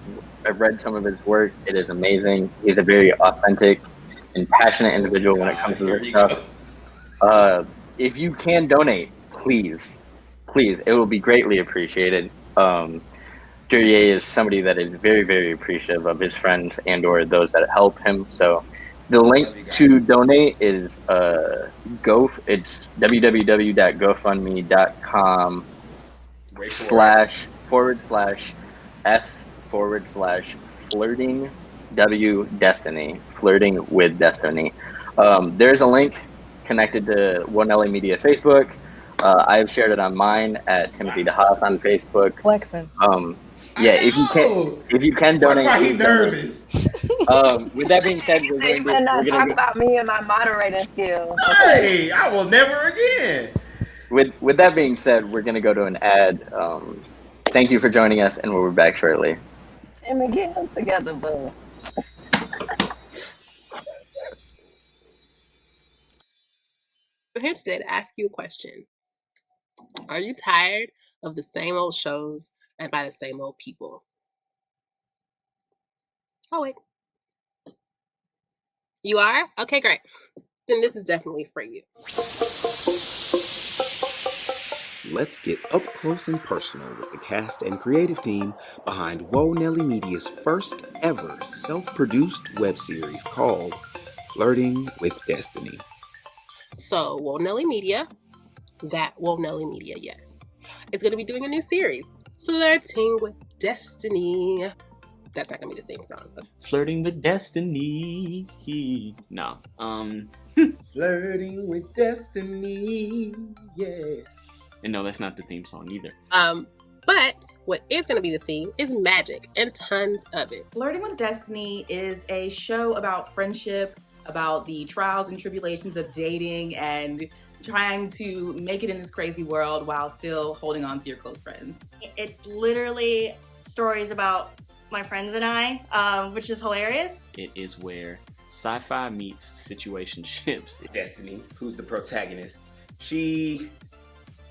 work. It is amazing. He's a very authentic and passionate individual when it comes to this stuff. If you can donate, please, it will be greatly appreciated. Dureyea is somebody that is very, very appreciative of his friends and or those that help him. So the link to donate is it's www.gofundme.com /f/flirting destiny, flirting with destiny. There's a link connected to Woe Nelly Media Facebook. I've shared it on mine at Timothy DeHaas on Facebook. Flexing. If you can donate. Why he nervous? With that being said, we're You better not talk about me and my moderating skills. Hey, I will never again. With that being said, we're gonna go to an ad. Thank you for joining us, and we'll be back shortly. Timmy, get us together, boo. I'm here today to ask you a question. Are you tired of the same old shows and by the same old people? Oh, wait. You are? Okay, great. Then this is definitely for you. Let's get up close and personal with the cast and creative team behind Woe Nelly Media's first ever self-produced web series called Flirting with Destiny. So, Woe Nelly Media, Woe Nelly Media, yes, it's going to be doing a new series, Flirting with Destiny. That's not going to be the theme song. Flirting with Destiny. No. Flirting with Destiny. Yeah. And no, that's not the theme song either. But what is going to be the theme is magic and tons of it. Flirting with Destiny is a show about friendship, about the trials and tribulations of dating and trying to make it in this crazy world while still holding on to your close friends. It's literally stories about my friends and I, which is hilarious. It is where sci-fi meets situationships. Destiny, who's the protagonist, she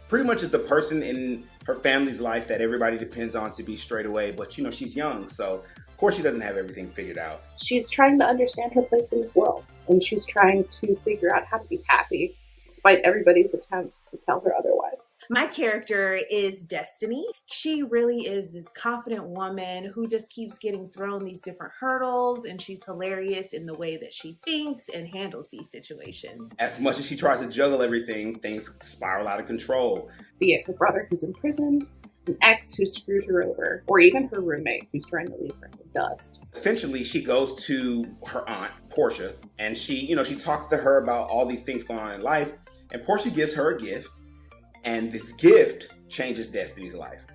pretty much is the person in her family's life that everybody depends on to be straight away, but she's young, so of course she doesn't have everything figured out. She's trying to understand her place in this world, and she's trying to figure out how to be happy despite everybody's attempts to tell her otherwise. My character is Destiny. She really is this confident woman who just keeps getting thrown these different hurdles, and she's hilarious in the way that she thinks and handles these situations. As much as she tries to juggle everything, things spiral out of control. Be it her brother who's imprisoned, an ex who screwed her over, or even her roommate who's trying to leave her in the dust. Essentially, she goes to her aunt, Portia, and she talks to her about all these things going on in life, and Portia gives her a gift. And this gift changes Destiny's life.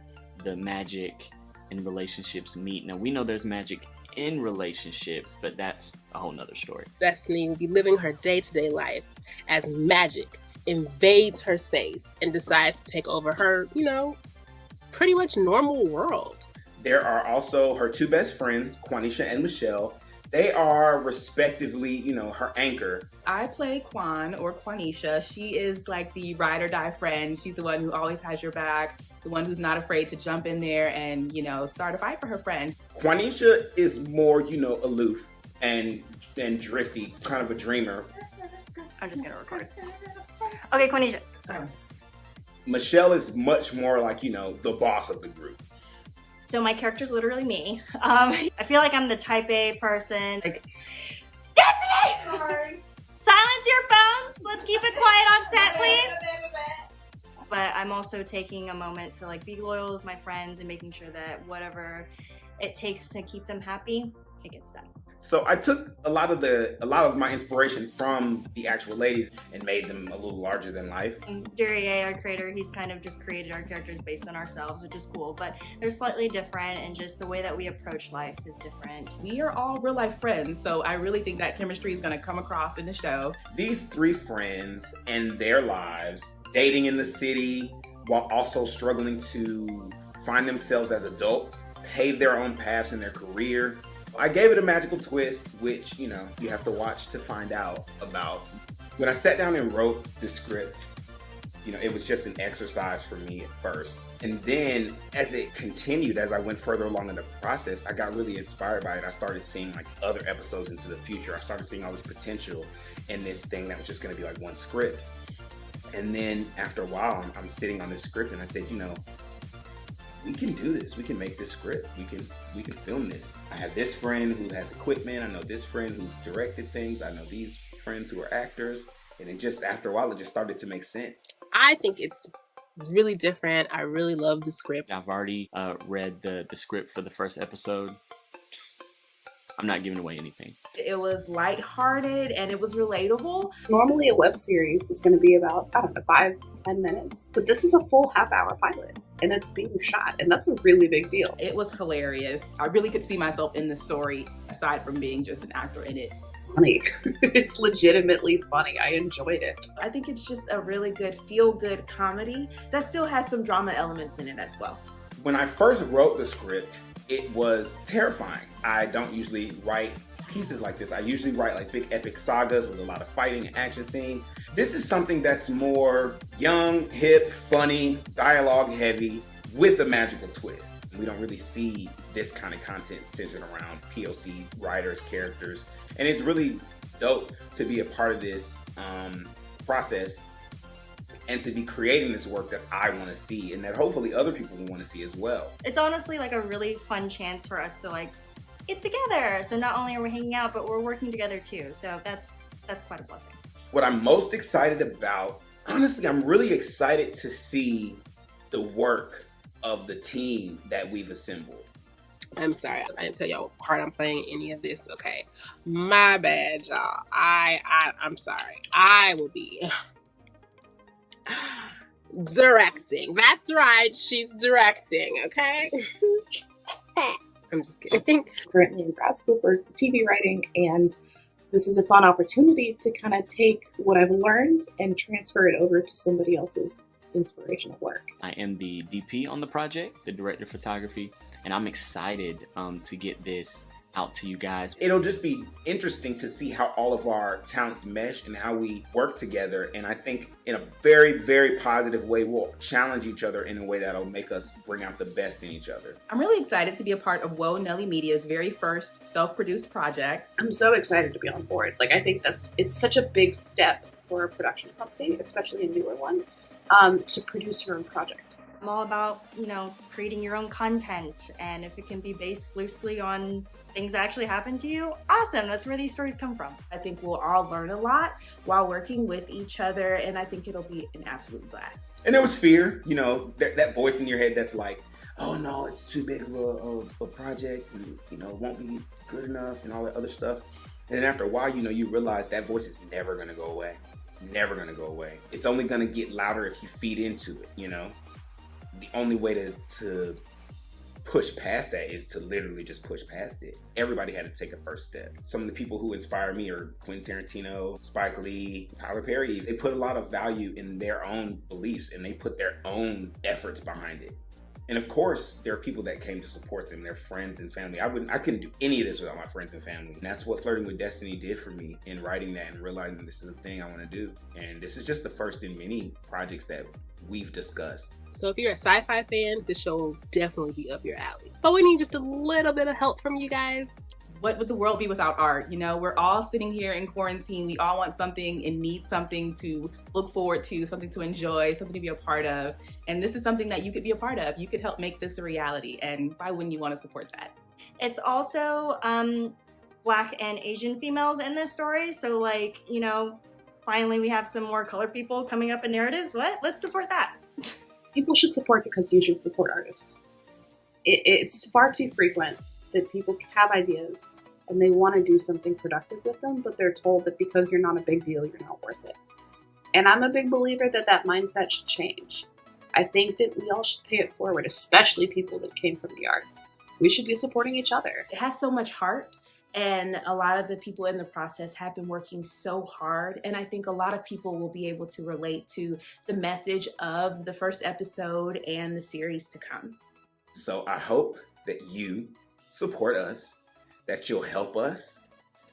The magic in relationships meet. Now, we know there's magic in relationships, but that's a whole nother story. Destiny will be living her day-to-day life as magic invades her space and decides to take over her, pretty much normal world. There are also her two best friends, Quanisha and Michelle. They are respectively, her anchor. I play Quan, or Quanisha. She is like the ride or die friend. She's the one who always has your back, the one who's not afraid to jump in there and, start a fight for her friend. Quanisha is more, aloof and drifty, kind of a dreamer. I'm just gonna record. Okay, Quanisha. Sorry. Michelle is much more like, the boss of the group. So my character's literally me. I feel like I'm the type A person. Like, Destiny! Sorry. Silence your phones. Let's keep it quiet on set, please. But I'm also taking a moment to be loyal with my friends and making sure that whatever it takes to keep them happy, it gets done. So I took a lot of my inspiration from the actual ladies and made them a little larger than life. Dureyea, our creator, he's kind of just created our characters based on ourselves, which is cool, but they're slightly different, and just the way that we approach life is different. We are all real life friends, so I really think that chemistry is going to come across in the show. These three friends and their lives, dating in the city while also struggling to find themselves as adults, pave their own paths in their career. I gave it a magical twist, which, you have to watch to find out about. When I sat down and wrote the script, it was just an exercise for me at first. And then as it continued, as I went further along in the process, I got really inspired by it. I started seeing other episodes into the future. I started seeing all this potential in this thing that was just going to be one script. And then after a while, I'm sitting on this script and I said, we can do this. We can make this script. We can film this. I have this friend who has equipment. I know this friend who's directed things. I know these friends who are actors. And it just, after a while, it just started to make sense. I think it's really different. I really love the script. I've already read the script for the first episode. I'm not giving away anything. It was lighthearted and it was relatable. Normally a web series is going to be about, 5-10 minutes. But this is a full half-hour pilot and it's being shot, and that's a really big deal. It was hilarious. I really could see myself in the story, aside from being just an actor in it. Funny. It's legitimately funny. I enjoyed it. I think it's just a really good feel-good comedy that still has some drama elements in it as well. When I first wrote the script, it was terrifying. I don't usually write pieces like this. I usually write big epic sagas with a lot of fighting and action scenes. This is something that's more young, hip, funny, dialogue heavy with a magical twist. We don't really see this kind of content centered around POC writers, characters, and it's really dope to be a part of this process and to be creating this work that I want to see and that hopefully other people will want to see as well. It's honestly a really fun chance for us to get together. So not only are we hanging out, but we're working together too. So that's quite a blessing. What I'm most excited about, honestly, I'm really excited to see the work of the team that we've assembled. I'm sorry, I didn't tell y'all what part I'm playing any of this. Okay, my bad, y'all. I'm sorry. I will be directing. That's right, she's directing. Okay. I'm just kidding. Currently in grad school for TV writing, and this is a fun opportunity to kind of take what I've learned and transfer it over to somebody else's inspirational work. I am the DP on the project, the director of photography, and I'm excited to get this out to you guys. It'll just be interesting to see how all of our talents mesh and how we work together. And I think in a very, very positive way, we'll challenge each other in a way that'll make us bring out the best in each other. I'm really excited to be a part of Woe Nelly Media's very first self-produced project. I'm so excited to be on board. I think it's such a big step for a production company, especially a newer one. to produce your own project? I'm all about, creating your own content, and if it can be based loosely on things that actually happen to you, awesome. That's where these stories come from. I think we'll all learn a lot while working with each other, and I think it'll be an absolute blast. And there was fear, that voice in your head that's like, oh no, it's too big of a project, and it won't be good enough, and all that other stuff. And then after a while, you realize that voice is never gonna go away. Never gonna go away. It's only gonna get louder if you feed into it, The only way to push past that is to literally just push past it. Everybody had to take a first step. Some of the people who inspire me are Quentin Tarantino, Spike Lee, Tyler Perry. They put a lot of value in their own beliefs, and they put their own efforts behind it. And of course, there are people that came to support them, their friends and family. I couldn't do any of this without my friends and family. And that's what Flirting with Destiny did for me in writing that and realizing this is a thing I want to do. And this is just the first in many projects that we've discussed. So if you're a sci-fi fan, this show will definitely be up your alley. But we need just a little bit of help from you guys. What would the world be without art? We're all sitting here in quarantine. We all want something and need something to look forward to, something to enjoy, something to be a part of. And this is something that you could be a part of. You could help make this a reality. And why wouldn't you want to support that? It's also Black and Asian females in this story. So finally we have some more colored people coming up in narratives. Let's support that. People should support because you should support artists. It's far too frequent that people have ideas and they want to do something productive with them, but they're told that because you're not a big deal, you're not worth it. And I'm a big believer that mindset should change. I think that we all should pay it forward, especially people that came from the arts. We should be supporting each other. It has so much heart, and a lot of the people in the process have been working so hard, and I think a lot of people will be able to relate to the message of the first episode and the series to come. So I hope that you support us, that you'll help us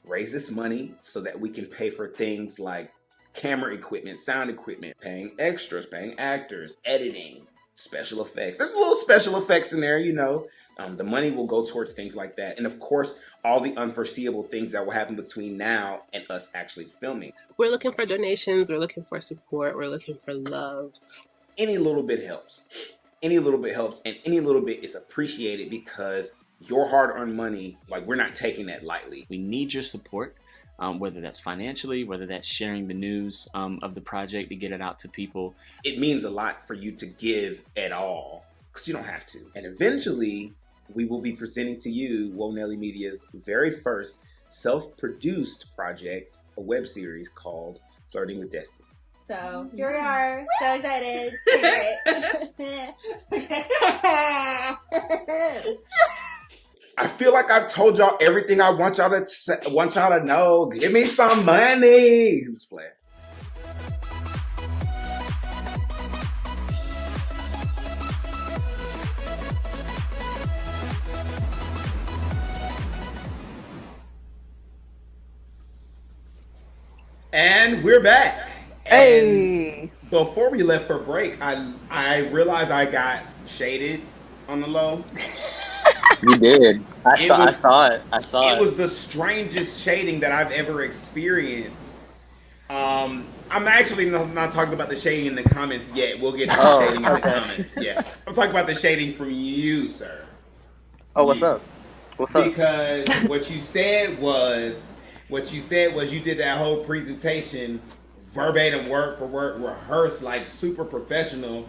raise this money so that we can pay for things like camera equipment, sound equipment, paying extras, paying actors, editing, special effects. There's a little special effects in there, The money will go towards things like that. And of course, all the unforeseeable things that will happen between now and us actually filming. We're looking for donations. We're looking for support. We're looking for love. Any little bit helps. Any little bit helps, and any little bit is appreciated because your hard-earned money, we're not taking that lightly. We need your support, whether that's financially, whether that's sharing the news of the project to get it out to people. It means a lot for you to give at all, because you don't have to. And eventually, we will be presenting to you Woe Nelly Media's very first self-produced project, a web series called Flirting with Destiny. So here we are, so excited. I feel like I've told y'all everything I want y'all to know. Give me some money. Who's playing? And we're back. Hey. And before we left for break, I realized I got shaded on the low. You did. I saw it. It was the strangest shading that I've ever experienced. I'm actually not talking about the shading in the comments yet. We'll get to the shading in the comments. Yeah, I'm talking about the shading from you, sir. Oh, what's up? What's up? Because what you said was you did that whole presentation verbatim, word for word, rehearsed like super professional.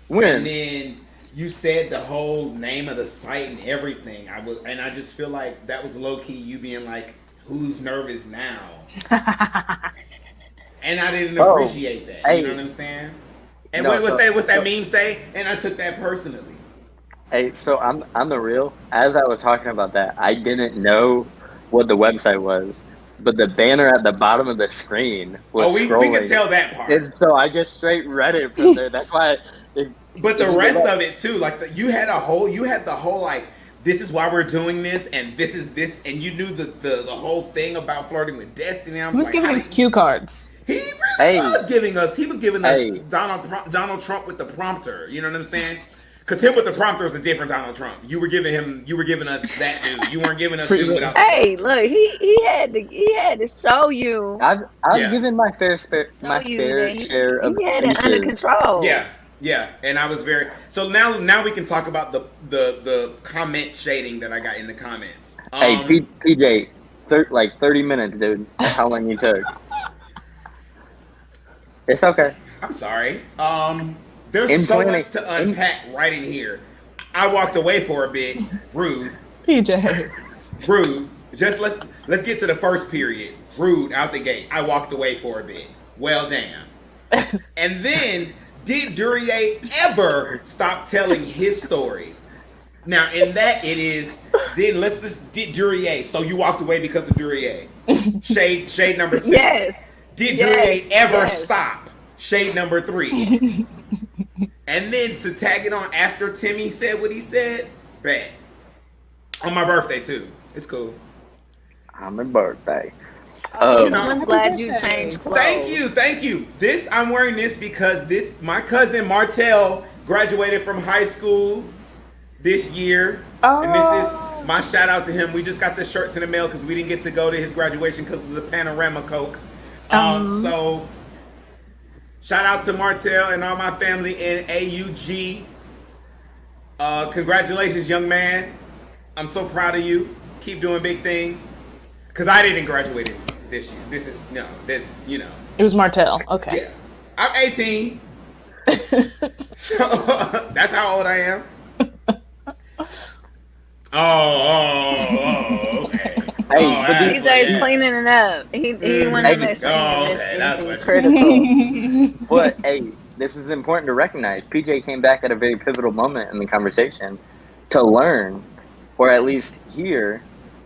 When? And then you said the whole name of the site and everything. I just feel like that was low key you being like, who's nervous now? And I didn't appreciate that. Hey. You know what I'm saying? And No, what's that meme say? And I took that personally. Hey, so I'm the real. As I was talking about that, I didn't know what the website was, but the banner at the bottom of the screen was scrolling. We can tell that part. And so I just straight read it from there. That's why. But the rest of it too, you had the whole like, this is why we're doing this, and this is this, and you knew the whole thing about Flirting with Destiny. He was giving us cue cards. He really was giving us. He was giving us Donald Trump with the prompter. You know what I'm saying? Because him with the prompter is a different Donald Trump. You were giving us that dude. You weren't giving us dude without the Hey, look, he had to show you. I've given my fair share of he had it under control. Yeah, and I was very so now we can talk about the comment shading that I got in the comments. Hey, PJ, 30 minutes, dude. That's how long you took. It's okay. I'm sorry. There's so much to unpack right in here. I walked away for a bit. Rude. PJ. Rude. Just let's get to the first period. Rude out the gate. I walked away for a bit. Well, damn. And then, did Dureyea ever stop telling his story? Now, in that it is, then let's just did Dureyea. So you walked away because of Dureyea. Shade number 2. Yes. Did Dureyea ever stop? Shade number 3. And then to tag it on after Timmy said what he said, bad. On my birthday too. It's cool. On my birthday. I'm glad you changed clothes. Thank you. I'm wearing this because my cousin Martell graduated from high school this year. And this is my shout out to him. We just got the shirts in the mail because we didn't get to go to his graduation because of the Panorama Coke. So shout out to Martell and all my family in AUG. Congratulations, young man. I'm so proud of you. Keep doing big things. Because I didn't graduate this year. This is, It was Martell. Okay. Yeah. I'm 18. So that's how old I am. Okay. Hey, DJ's cleaning it up. He went in there. That's critical. But hey, this is important to recognize. PJ came back at a very pivotal moment in the conversation to learn, or at least hear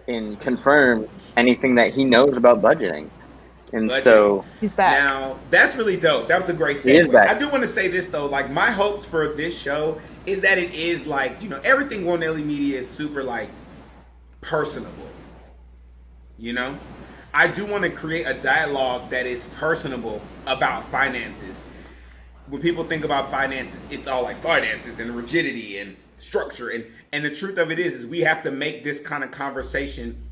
and confirm anything that he knows about budgeting. And so he's back. Now that's really dope. That was a great segue. He is back. I do want to say this though, like my hopes for this show is that it is like, everything Woe Nelly Media is super like personable. I do want to create a dialogue that is personable about finances. When people think about finances, it's all like finances and rigidity and structure. And the truth of it is we have to make this kind of conversation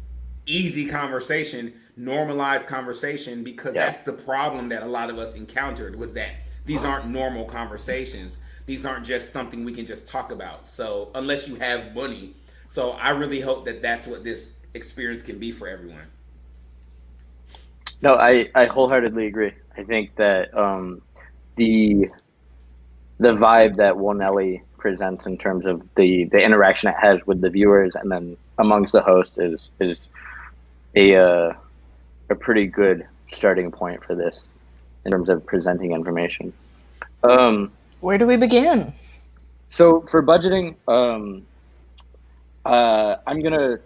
easy conversation, normalized conversation, because that's the problem that a lot of us encountered, was that these aren't normal conversations. These aren't just something we can just talk about. So unless you have money. So I really hope that that's what this experience can be for everyone. No, I wholeheartedly agree. I think that the vibe that Woe Nelly presents in terms of the interaction it has with the viewers and then amongst the host is a pretty good starting point for this in terms of presenting information. Where do we begin? So for budgeting, I'm gonna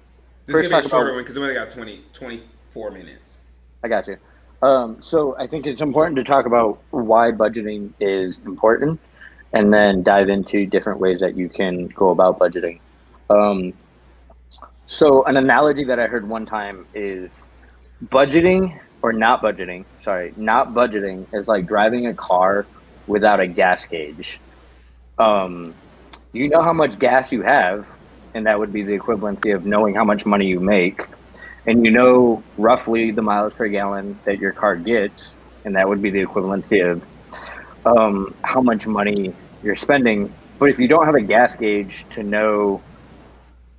This is gonna be a shorter one because we only got 24 minutes. I got you. So I think it's important to talk about why budgeting is important and then dive into different ways that you can go about budgeting. So an analogy that I heard one time is budgeting or not budgeting. Sorry, not budgeting is like driving a car without a gas gauge. You know how much gas you have, and that would be the equivalency of knowing how much money you make. And you know roughly the miles per gallon that your car gets, and that would be the equivalency of how much money you're spending. But if you don't have a gas gauge to know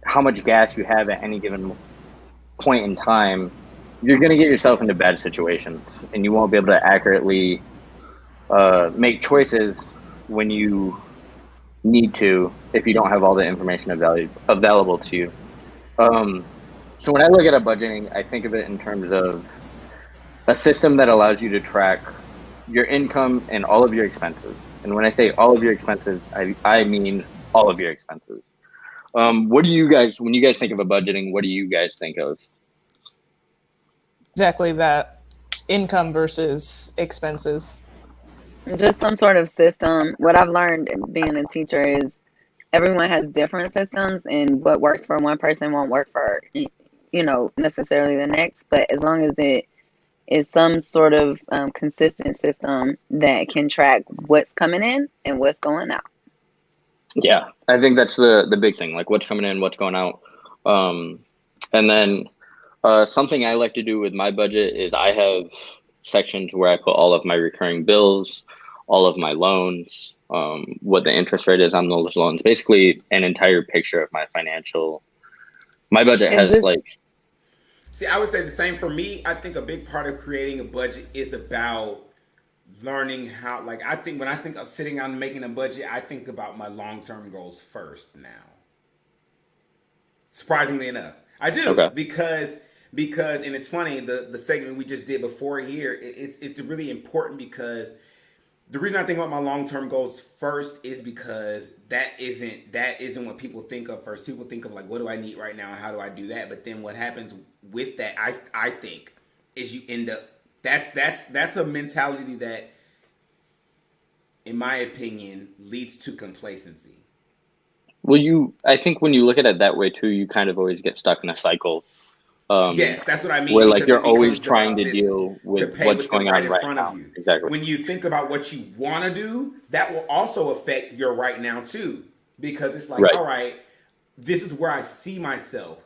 how much gas you have at any given point in time, you're going to get yourself into bad situations, and you won't be able to accurately make choices when you need to if you don't have all the information available to you. So when I look at a budgeting, I think of it in terms of a system that allows you to track your income and all of your expenses. And when I say all of your expenses, I mean all of your expenses. What do you guys, when you guys think of a budgeting, what do you guys think of? Exactly that. Income versus expenses. Just some sort of system. What I've learned being a teacher is everyone has different systems, and what works for one person won't work for, necessarily the next. But as long as it is some sort of consistent system that can track what's coming in and what's going out. Yeah, I think that's the big thing, like what's coming in, what's going out. And then something I like to do with my budget is I have sections where I put all of my recurring bills, all of my loans, what the interest rate is on those loans, basically an entire picture of my financial. My budget has like. See, I would say the same for me. I think a big part of creating a budget is about learning how, like, I think when I think of sitting down and making a budget, I think about my long-term goals first now. Surprisingly enough. I do, because and it's funny, the segment we just did before here, it's really important because the reason I think about my long-term goals first is because that isn't what people think of first. People think of like, what do I need right now and how do I do that? But then what happens with that, I think, is you end up that's a mentality that, in my opinion, leads to complacency. Well, I think when you look at it that way too, you kind of always get stuck in a cycle. Yes, that's what I mean. Where like you're always trying to deal with what's going on right now. Exactly. When you think about what you want to do, that will also affect your right now too, because it's like, all right, this is where I see myself,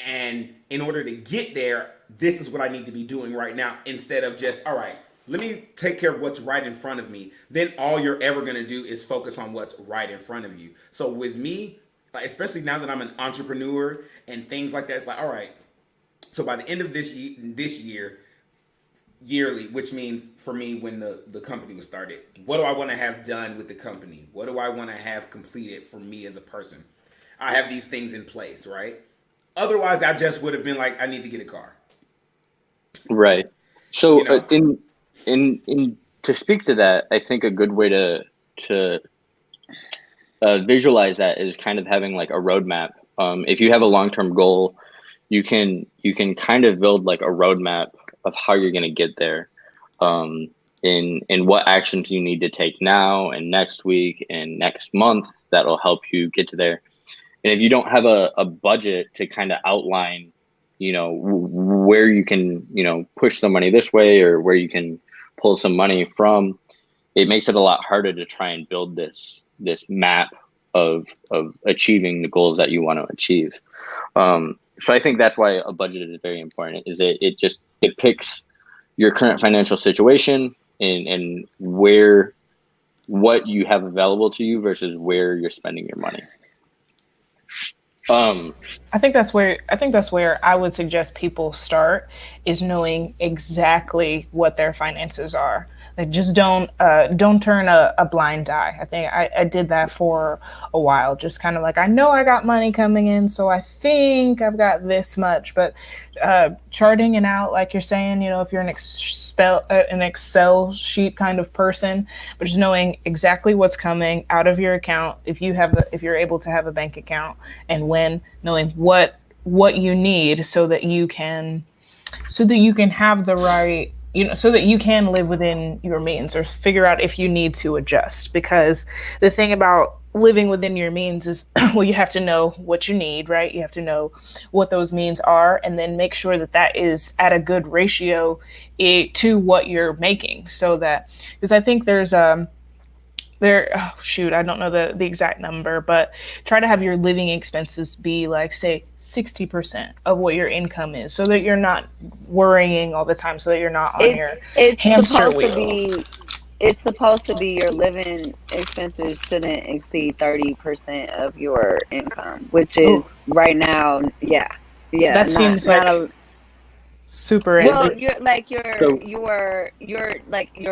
and in order to get there, this is what I need to be doing right now, instead of just, all right, let me take care of what's right in front of me. Then all you're ever going to do is focus on what's right in front of you. So with me, especially now that I'm an entrepreneur and things like that, it's like, all right, so by the end of this year, yearly, which means for me when the company was started, what do I want to have done with the company? What do I want to have completed for me as a person? I have these things in place, right? Otherwise, I just would have been like, I need to get a car. Right. So in to speak to that, I think a good way to visualize that is kind of having like a roadmap. If you have a long-term goal, you can kind of build like a roadmap of how you're going to get there, in what actions you need to take now and next week and next month that'll help you get to there. And if you don't have a budget to kind of outline, where you can, push some money this way or where you can pull some money from, it makes it a lot harder to try and build this map of achieving the goals that you want to achieve. So I think that's why a budget is very important. Is it depicts your current financial situation and what you have available to you versus where you're spending your money. I think that's where I would suggest people start, is knowing exactly what their finances are. Like, just don't turn a blind eye. I think I did that for a while, just kind of like, I know I got money coming in, so I think I've got this much, but charting it out, like you're saying, if you're an Excel sheet kind of person, but just knowing exactly what's coming out of your account, if you're able to have a bank account, and when, knowing what you need so that you can have the right, so that you can live within your means, or figure out if you need to adjust. Because the thing about living within your means is, well, you have to know what you need, right? You have to know what those means are, and then make sure that is at a good ratio to what you're making. So that, because I think there's I don't know the exact number, but try to have your living expenses be like, say, 60% of what your income is, so that you're not worrying all the time, so that you're not on your hamster wheel. It's supposed to be your living expenses shouldn't exceed 30% of your income, which is right now, that seems like super. Well, you're like your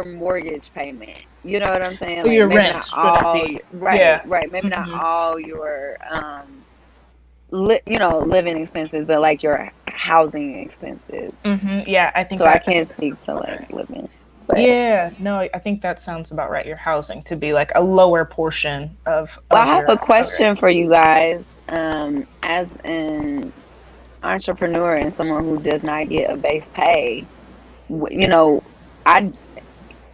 mortgage payment. You know what I'm saying? Like, your maybe rent, not all, right. Maybe not Mm-hmm. all your living expenses, but like your housing expenses. Mm-hmm. Yeah, I think so. I can't speak to like living. But. Yeah, no, I think that sounds about right. Your housing to be like a lower portion of. Well, I have a question for you guys. As an entrepreneur and someone who does not get a base pay,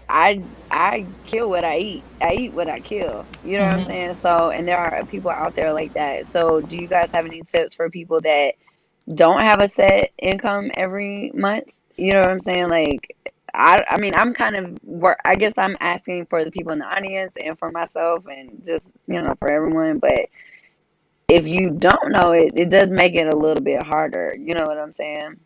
I kill what I eat. I eat what I kill. You know what I'm saying? So, and there are people out there like that. So, do you guys have any tips for people that don't have a set income every month? You know what I'm saying? Like, I mean, I'm kind of I guess I'm asking for the people in the audience and for myself and just, for everyone. But if you don't know it, it does make it a little bit harder. You know what I'm saying?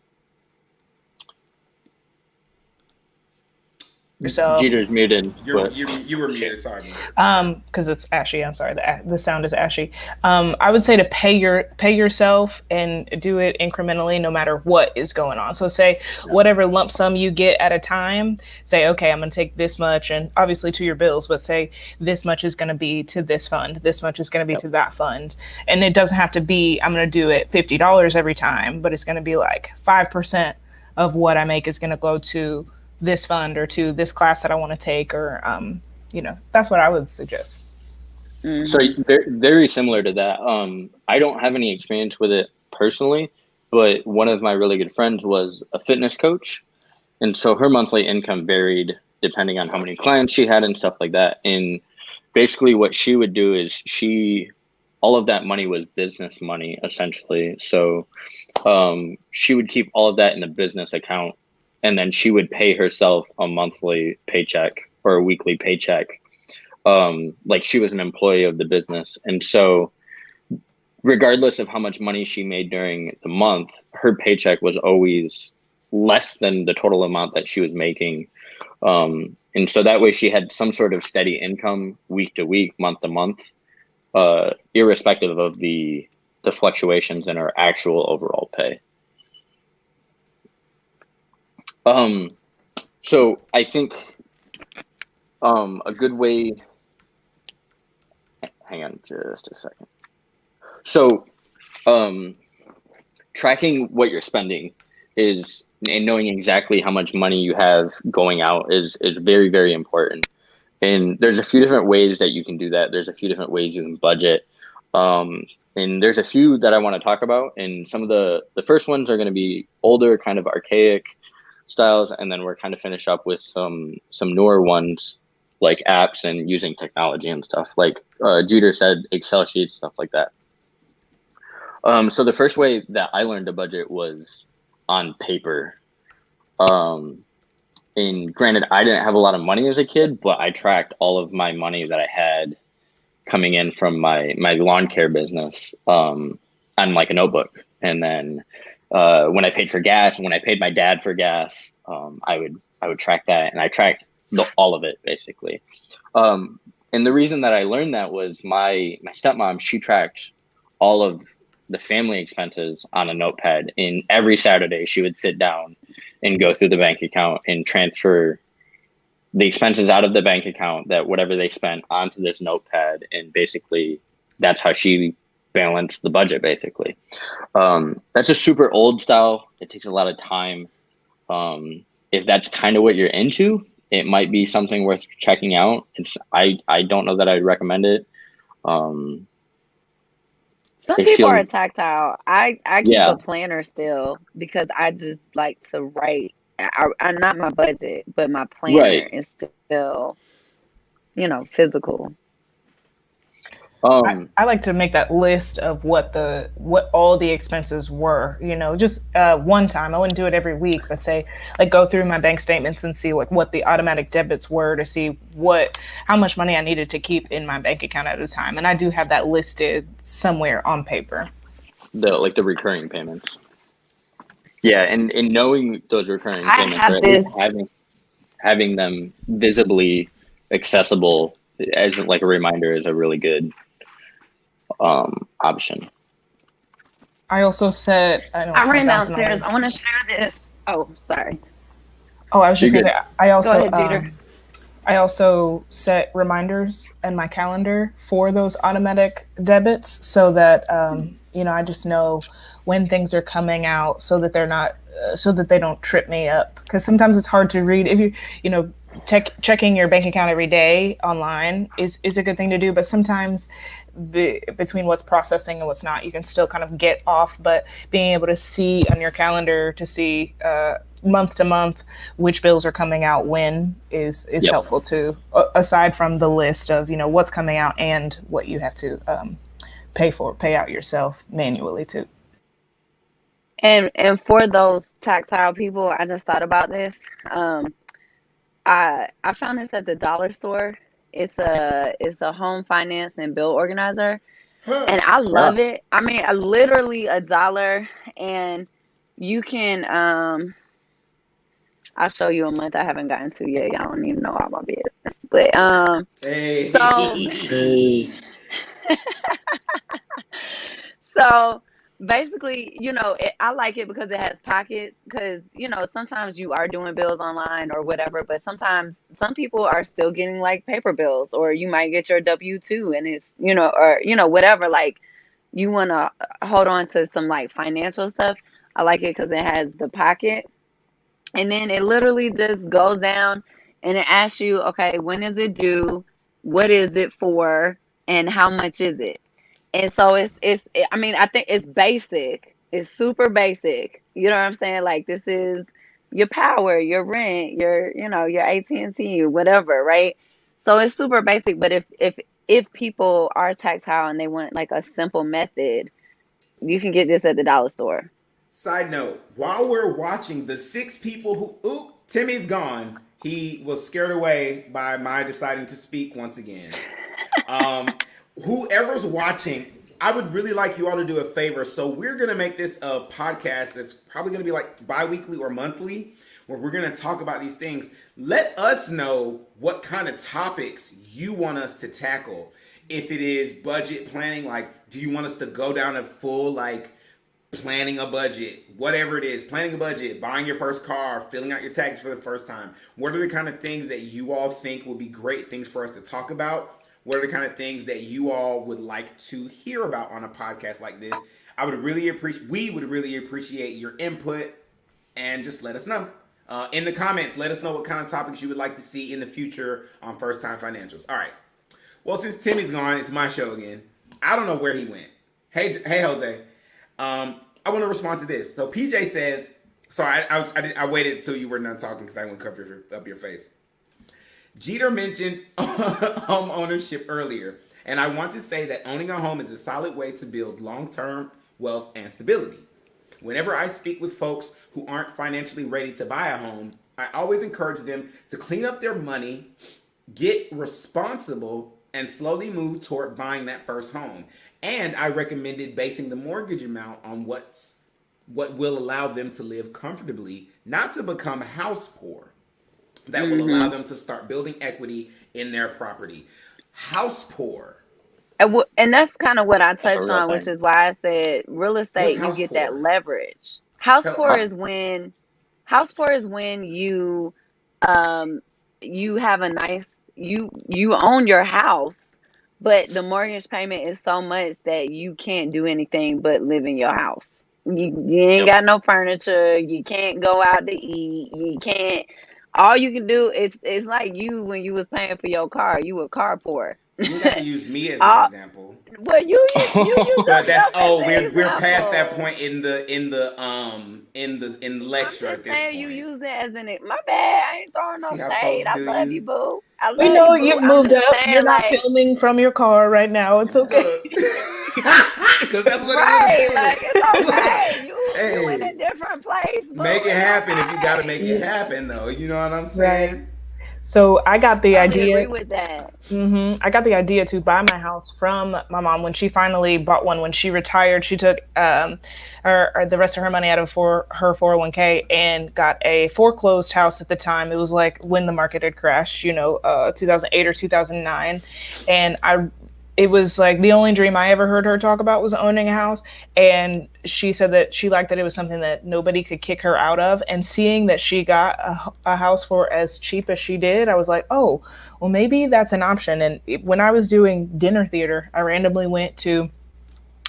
yourself. Jeter's muted. You were muted. Sorry, man. Because it's ashy. I'm sorry. The sound is ashy. I would say to pay yourself and do it incrementally, no matter what is going on. So say whatever lump sum you get at a time. Say, okay, I'm gonna take this much, and obviously to your bills. But say this much is gonna be to this fund. This much is gonna be to that fund, and it doesn't have to be. I'm gonna do it $50 every time, but it's gonna be like 5% of what I make is gonna go to this fund or to this class that I want to take, or that's what I would suggest. So very similar to that. I don't have any experience with it personally, but one of my really good friends was a fitness coach, and so her monthly income varied depending on how many clients she had and stuff like that. And basically what she would do is all of that money was business money essentially. So she would keep all of that in the business account, and then she would pay herself a monthly paycheck or a weekly paycheck, like she was an employee of the business. And so regardless of how much money she made during the month, her paycheck was always less than the total amount that she was making. And so that way she had some sort of steady income week to week, month to month, irrespective of the fluctuations in her actual overall pay. So I think a good way, hang on just a second. So tracking what you're spending and knowing exactly how much money you have going out is very, very important. And there's a few different ways that you can do that. There's a few different ways you can budget. And there's a few that I want to talk about. And some of the first ones are going to be older, kind of archaic styles, and then we're kind of finish up with some newer ones like apps and using technology and stuff like Jeter said, Excel sheets, stuff like that. So the first way that I learned to budget was on paper. And granted, I didn't have a lot of money as a kid, but I tracked all of my money that I had coming in from my lawn care business on like a notebook. And then when I paid for gas and when I paid my dad for gas, I would track that, and I tracked all of it basically. And the reason that I learned that was my stepmom, she tracked all of the family expenses on a notepad, and every Saturday she would sit down and go through the bank account and transfer the expenses out of the bank account, that whatever they spent, onto this notepad. And basically that's how she balance the budget basically. That's a super old style. It takes a lot of time. If that's kind of what you're into, it might be something worth checking out. I don't know that I'd recommend it. Some people are tactile. I keep a planner still because I just like to write. I'm not my budget, but my planner is still, physical. I like to make that list of what all the expenses were, just one time. I wouldn't do it every week, but say like go through my bank statements and see what the automatic debits were to see how much money I needed to keep in my bank account at a time. And I do have that listed somewhere on paper. The recurring payments. Yeah, and knowing those recurring payments, or at least having them visibly accessible as like a reminder is a really good option. I also set. I ran downstairs. I want to share this. Oh, sorry. Oh, I was just gonna say. I also. Go ahead, Jeter. I also set reminders in my calendar for those automatic debits, so that I just know when things are coming out, so that they're not, so that they don't trip me up. Because sometimes it's hard to read if you checking your bank account every day online is a good thing to do, but sometimes between what's processing and what's not, you can still kind of get off. But being able to see on your calendar to see month to month which bills are coming out when is helpful too, aside from the list of what's coming out and what you have to pay out yourself manually too. And for those tactile people, I just thought about this. I found this at the dollar store. It's a home finance and bill organizer, and I love it. I mean, literally $1, and you can I'll show you a month I haven't gotten to yet. Y'all don't even know all my business, but Hey. so so basically, I like it because it has pockets. Because sometimes you are doing bills online or whatever, but sometimes some people are still getting like paper bills, or you might get your W-2 and it's or whatever. Like you want to hold on to some like financial stuff. I like it because it has the pocket, and then it literally just goes down and it asks you, okay, when is it due? What is it for? And how much is it? And so I mean, I think it's basic. It's super basic. You know what I'm saying? Like this is your power, your rent, your AT&T, whatever, right? So it's super basic. But if people are tactile and they want like a simple method, you can get this at the dollar store. Side note, while we're watching the 6 people who, Timmy's gone. He was scared away by my deciding to speak once again. Whoever's watching, I would really like you all to do a favor. So we're going to make this a podcast that's probably going to be like bi-weekly or monthly, where we're going to talk about these things. Let us know what kind of topics you want us to tackle. If it is budget planning, like, do you want us to go down a full, like, planning a budget, whatever it is, planning a budget, buying your first car, filling out your taxes for the first time. What are the kind of things that you all think would be great things for us to talk about? What are the kind of things that you all would like to hear about on a podcast like this? We would really appreciate your input, and just let us know. In the comments, let us know what kind of topics you would like to see in the future on First Time Financials. All right. Well, since Timmy's gone, it's my show again. I don't know where he went. Hey, Jose. I want to respond to this. So PJ says, sorry, I waited until you were done talking because I wouldn't cover up your face. Jeter mentioned home ownership earlier, and I want to say that owning a home is a solid way to build long-term wealth and stability. Whenever I speak with folks who aren't financially ready to buy a home, I always encourage them to clean up their money, get responsible, and slowly move toward buying that first home. And I recommended basing the mortgage amount on what will allow them to live comfortably, not to become house poor. That will allow them to start building equity in their property. House poor. And that's kind of what I touched on, which is why I said real estate, you get that leverage. House poor is when you have a nice, you own your house, but the mortgage payment is so much that you can't do anything but live in your house. You ain't got no furniture. You can't go out to eat. You can't. All you can do is like you when you was paying for your car. You were car poor. You got to use me as an example. Well, you use that's we're past that point in the lecture at this point. You use that as my bad. I ain't throwing no shade. I love you, boo. We know you've moved up. You're not filming from your car right now. It's okay. Because that's what it is. Like, it's okay. You in a different place. Boo. Make it happen if you got to make it happen, though. You know what I'm saying? Right. So I got the idea. I agree with that. I got the idea to buy my house from my mom when she finally bought one. When she retired, she took the rest of her money out of her 401k and got a foreclosed house at the time. It was like when the market had crashed, 2008 or 2009. And it was like the only dream I ever heard her talk about was owning a house. And she said that she liked that it was something that nobody could kick her out of. And seeing that she got a house for as cheap as she did, I was like, oh, well, maybe that's an option. And when I was doing dinner theater, I randomly went to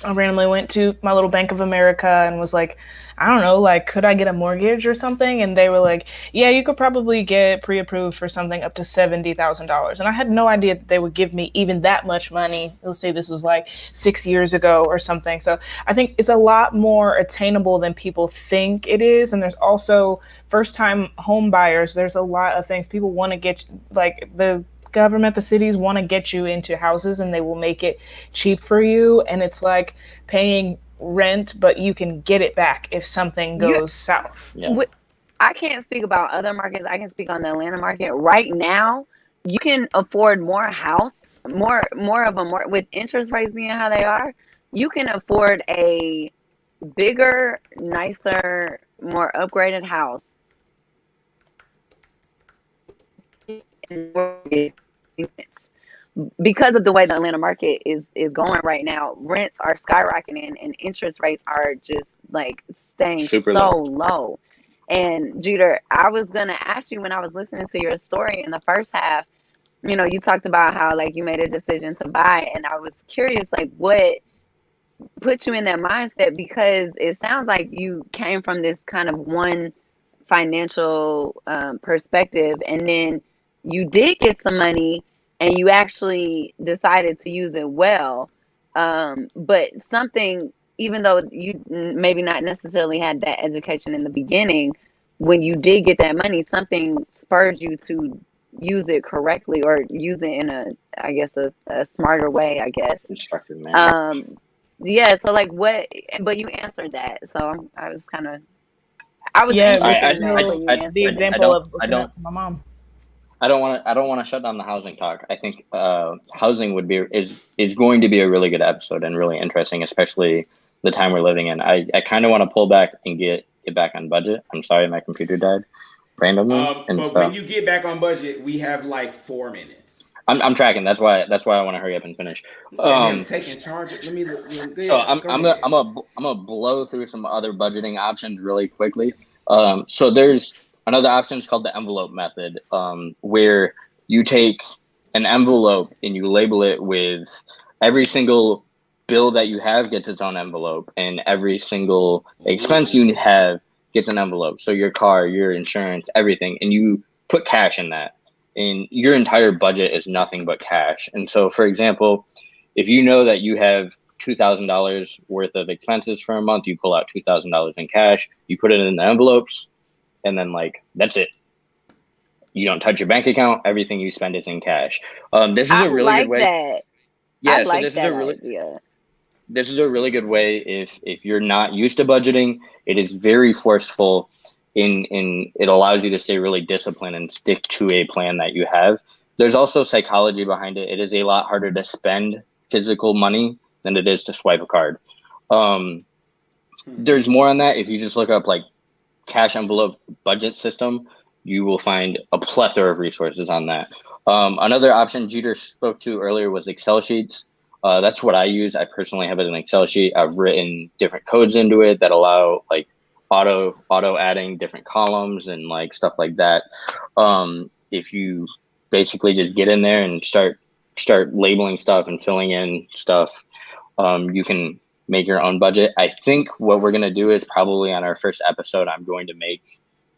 my little Bank of America and was like, I don't know, like, could I get a mortgage or something? And they were like, yeah, you could probably get pre-approved for something up to $70,000. And I had no idea that they would give me even that much money. Let's say this was like 6 years ago or something. So I think it's a lot more attainable than people think it is. And there's also first-time home buyers. There's a lot of things people want to get, like the government, the cities want to get you into houses and they will make it cheap for you. And it's like paying rent, but you can get it back if something goes south. Yeah. I can't speak about other markets. I can speak on the Atlanta market. Right now, you can afford more with interest rates being how they are. You can afford a bigger, nicer, more upgraded house because of the way the Atlanta market is going right now. Rents are skyrocketing and interest rates are just like staying Super so low. low. And Jeter, I was gonna ask you when I was listening to your story in the first half, you talked about how like you made a decision to buy, and I was curious like what put you in that mindset, because it sounds like you came from this kind of one financial perspective, and then you did get some money and you actually decided to use it well. But something, even though you maybe not necessarily had that education in the beginning, when you did get that money, something spurred you to use it correctly, or use it in I guess, a smarter way, I guess. Constructive manner. Yeah, so like what, but you answered that. So I was Yeah, interested in that, but you the answered it. example of looking up to my mom. I don't want to shut down the housing talk. I think housing is going to be a really good episode and really interesting, especially the time we're living in. I kind of want to pull back and get back on budget. I'm sorry, my computer died randomly. But when you get back on budget, we have like 4 minutes. I'm tracking. That's why I want to hurry up and finish. I'm taking charge. Let me look. So I'm gonna blow through some other budgeting options really quickly. So there's another option called the envelope method, where you take an envelope and you label it with every single bill that you have gets its own envelope, and every single expense you have gets an envelope. So your car, your insurance, everything, and you put cash in that. And your entire budget is nothing but cash. And so, for example, if you know that you have $2,000 worth of expenses for a month, you pull out $2,000 in cash, you put it in the envelopes, and then like that's it. You don't touch your bank account. Everything you spend is in cash. This is a really good way. That. Yeah, I so like this that is a really idea. This is a really good way if you're not used to budgeting. It is very forceful. It allows you to stay really disciplined and stick to a plan that you have. There's also psychology behind it. It is a lot harder to spend physical money than it is to swipe a card. There's more on that. If you just look up like cash envelope budget system, you will find a plethora of resources on that. Another option Jeter spoke to earlier was Excel sheets. That's what I use. I personally have it in an Excel sheet. I've written different codes into it that allow like auto adding different columns and like stuff like that. If you basically just get in there and start labeling stuff and filling in stuff, you can make your own budget. I think what we're going to do is probably on our first episode, I'm going to make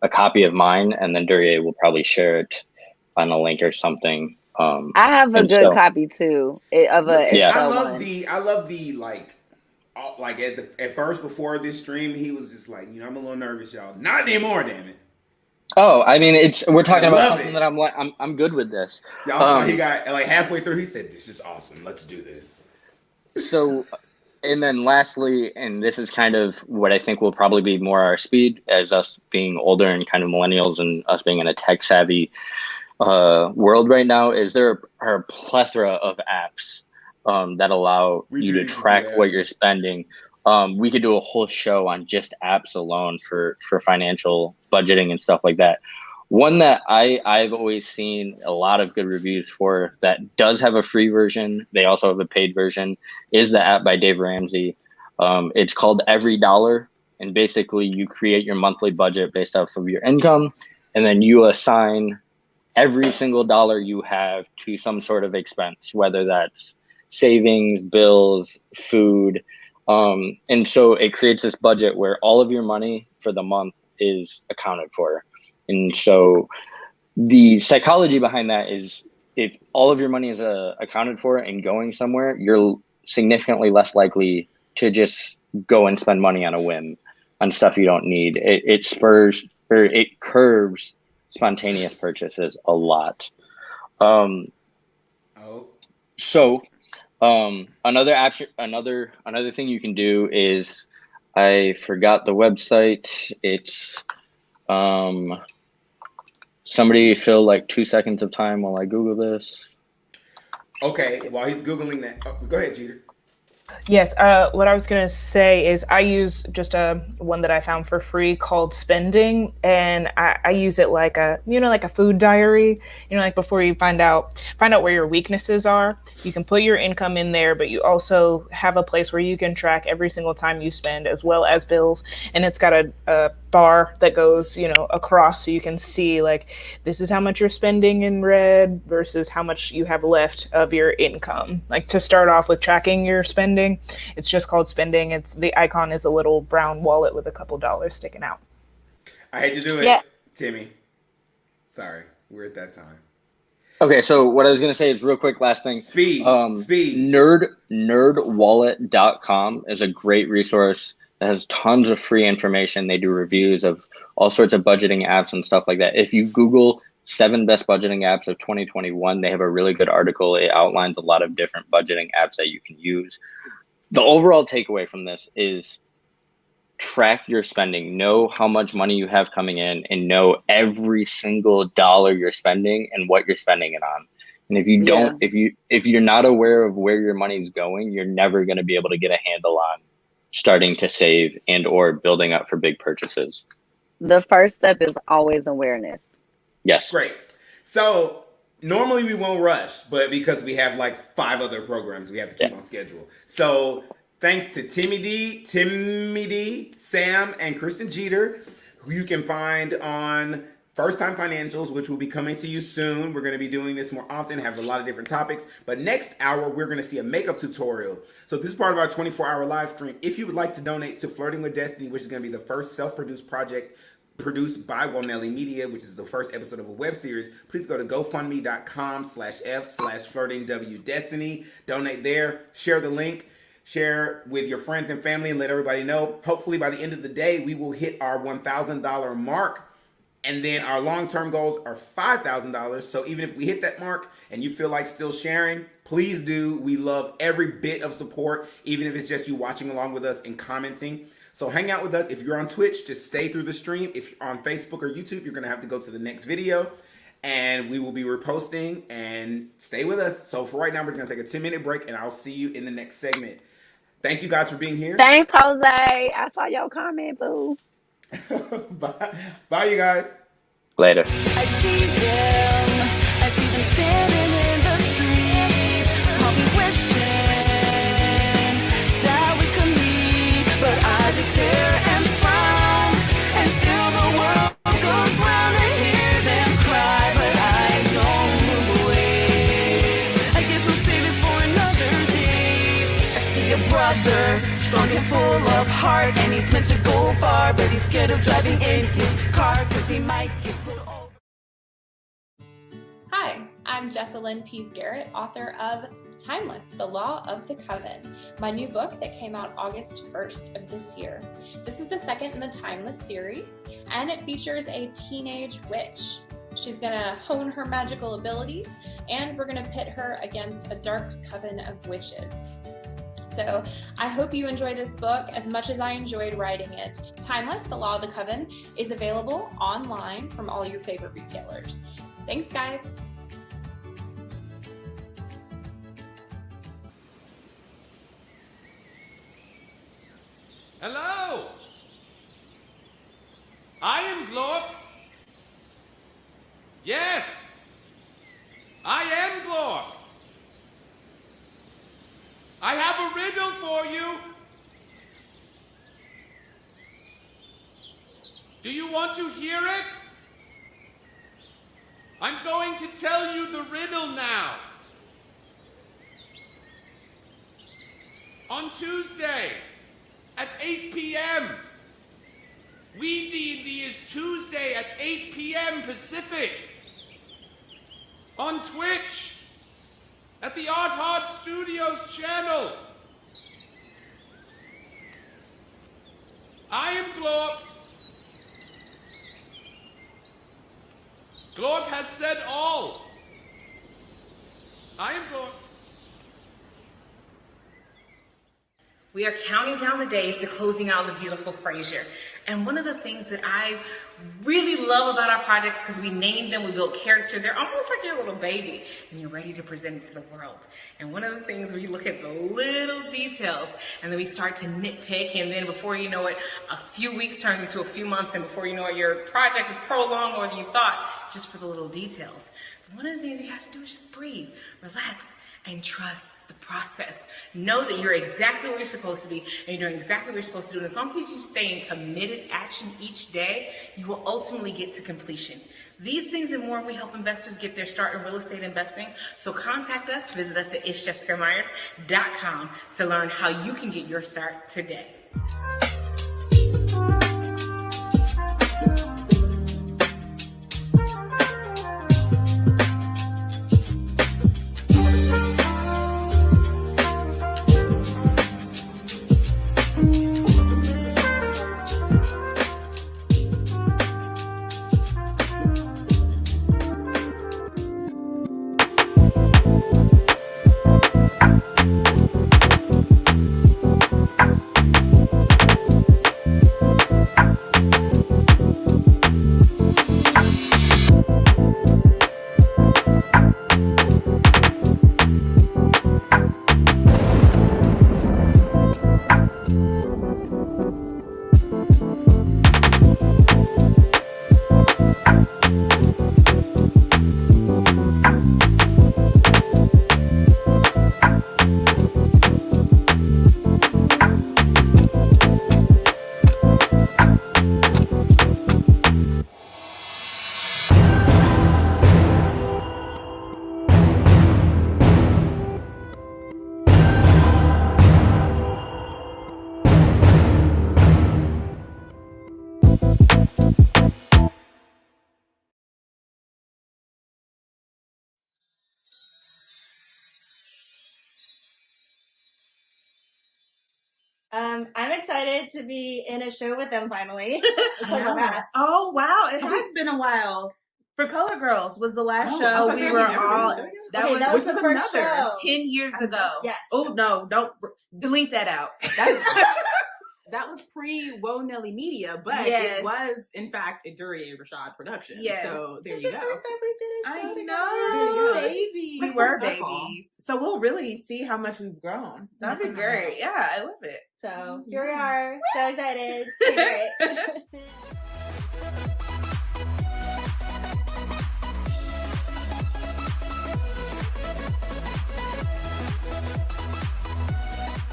a copy of mine, and then Dureyea will probably share it on a link or something. I have a good copy too of a Excel one. I love the like at first before this stream, he was just like, I'm a little nervous, y'all. Not anymore, damn it. Oh, I mean, we're talking about something that I'm good with this. Y'all saw he got like halfway through, he said, "This is awesome. Let's do this." So, and then lastly, and this is kind of what I think will probably be more our speed as us being older and kind of millennials and us being in a tech savvy world right now, is there are a plethora of apps that allow you to track what you're spending. We could do a whole show on just apps alone for financial budgeting and stuff like that. One that I've always seen a lot of good reviews for that does have a free version. They also have a paid version, is the app by Dave Ramsey. It's called Every Dollar. And basically you create your monthly budget based off of your income. And then you assign every single dollar you have to some sort of expense, whether that's savings, bills, food. And so it creates this budget where all of your money for the month is accounted for. And so the psychology behind that is if all of your money is accounted for and going somewhere, you're significantly less likely to just go and spend money on a whim on stuff you don't need. It curbs spontaneous purchases a lot. So another thing you can do is, I forgot the website. It's Somebody fill like 2 seconds of time while I Google this. Okay, while he's Googling that, go ahead, Jeter. Yes, what I was going to say is I use just one that I found for free called Spending, and I use it like like a food diary. Like before you find out where your weaknesses are, you can put your income in there, but you also have a place where you can track every single time you spend as well as bills, and it's got a bar that goes, across, so you can see like this is how much you're spending in red versus how much you have left of your income. Like to start off with tracking your spending, it's just called Spending. It's the icon is a little brown wallet with a couple dollars sticking out. I hate to do it, Yeah. Timmy. Sorry, we're at that time. Okay, so what I was going to say is real quick, last thing. Speed. Nerdwallet.com is a great resource that has tons of free information. They do reviews of all sorts of budgeting apps and stuff like that. If you Google 7 best budgeting apps of 2021, they have a really good article. It outlines a lot of different budgeting apps that you can use. The overall takeaway from this is track your spending, know how much money you have coming in, and know every single dollar you're spending and what you're spending it on. And if you don't, if you're not aware of where your money's going, you're never going to be able to get a handle on starting to save and or building up for big purchases. The first step is always awareness. Yes. Great. So normally we won't rush, but because we have like 5 other programs we have to keep on schedule. So thanks to Timmy D, Sam, and Kristen Jeter, who you can find on First Time Financials, which will be coming to you soon. We're going to be doing this more often, have a lot of different topics. But next hour, we're going to see a makeup tutorial. So this is part of our 24-hour live stream. If you would like to donate to Flirting with Destiny, which is going to be the first self-produced project produced by Woe Nelly Media, which is the first episode of a web series, please go to gofundme.com/f/flirtingwdestiny. Donate there. Share the link. Share with your friends and family and let everybody know. Hopefully by the end of the day, we will hit our $1,000 mark. And then our long-term goals are $5,000. So even if we hit that mark and you feel like still sharing, please do. We love every bit of support, even if it's just you watching along with us and commenting. So hang out with us. If you're on Twitch, just stay through the stream. If you're on Facebook or YouTube, you're going to have to go to the next video. And we will be reposting, and stay with us. So for right now, we're going to take a 10-minute break, and I'll see you in the next segment. Thank you guys for being here. Thanks, Jose. I saw your comment, boo. Bye, you guys. Later. I see them standing in the streets, probably wishing that we could meet, but I just stare and frown, and still the world goes round and hear them cry, but I don't move away. I guess we'll save it for another day. I see a brother, strong and full of heart, and he's meant to go far, but he's scared of driving in his car, cause he might get pulled over. Hi, I'm Jessalyn Pease Garrett, author of Timeless, The Law of the Coven, my new book that came out August 1st of this year. This is the second in the Timeless series, and it features a teenage witch. She's gonna hone her magical abilities, and we're gonna pit her against a dark coven of witches. So I hope you enjoy this book as much as I enjoyed writing it. Timeless, The Law of the Coven is available online from all your favorite retailers. Thanks, guys. Hello! I am Glorp. Yes! I am Glorp. I have a riddle for you. Do you want to hear it? I'm going to tell you the riddle now. On Tuesday at 8 p.m. We D&D is Tuesday at 8 p.m. Pacific. On Twitch at the Art Hard Studios channel. I am Glorp. Glorp has said all. I am Glorp. We are counting down the days to closing out the beautiful Frasier. And one of the things that I really love about our projects, because we named them, we built character, they're almost like your little baby, and you're ready to present it to the world. And one of the things where you look at the little details, and then we start to nitpick, and then before you know it, a few weeks turns into a few months, and before you know it, your project is prolonged more than you thought, just for the little details. But one of the things you have to do is just breathe, relax, and trust the process. Know that you're exactly where you're supposed to be, and you're doing exactly what you're supposed to do. And as long as you stay in committed action each day, you will ultimately get to completion. These things and more, we help investors get their start in real estate investing. So contact us, visit us at it'sjessicamyers.com to learn how you can get your start today. I'm excited to be in a show with them finally. Oh wow, it has been a while. For Color Girls was the last show we were all. That was the first show 10 years ago. Yes. Oh no, don't delete that out. That was pre-Woe Nelly Media, but it was, in fact, a Dureyea Rashad production. Yes. So there It's you the go. first time we did a show I together. know. Babies. We were babies. So we'll really see how much we've grown. That'd be great. Yeah, I love it. So here we are. So excited. So great.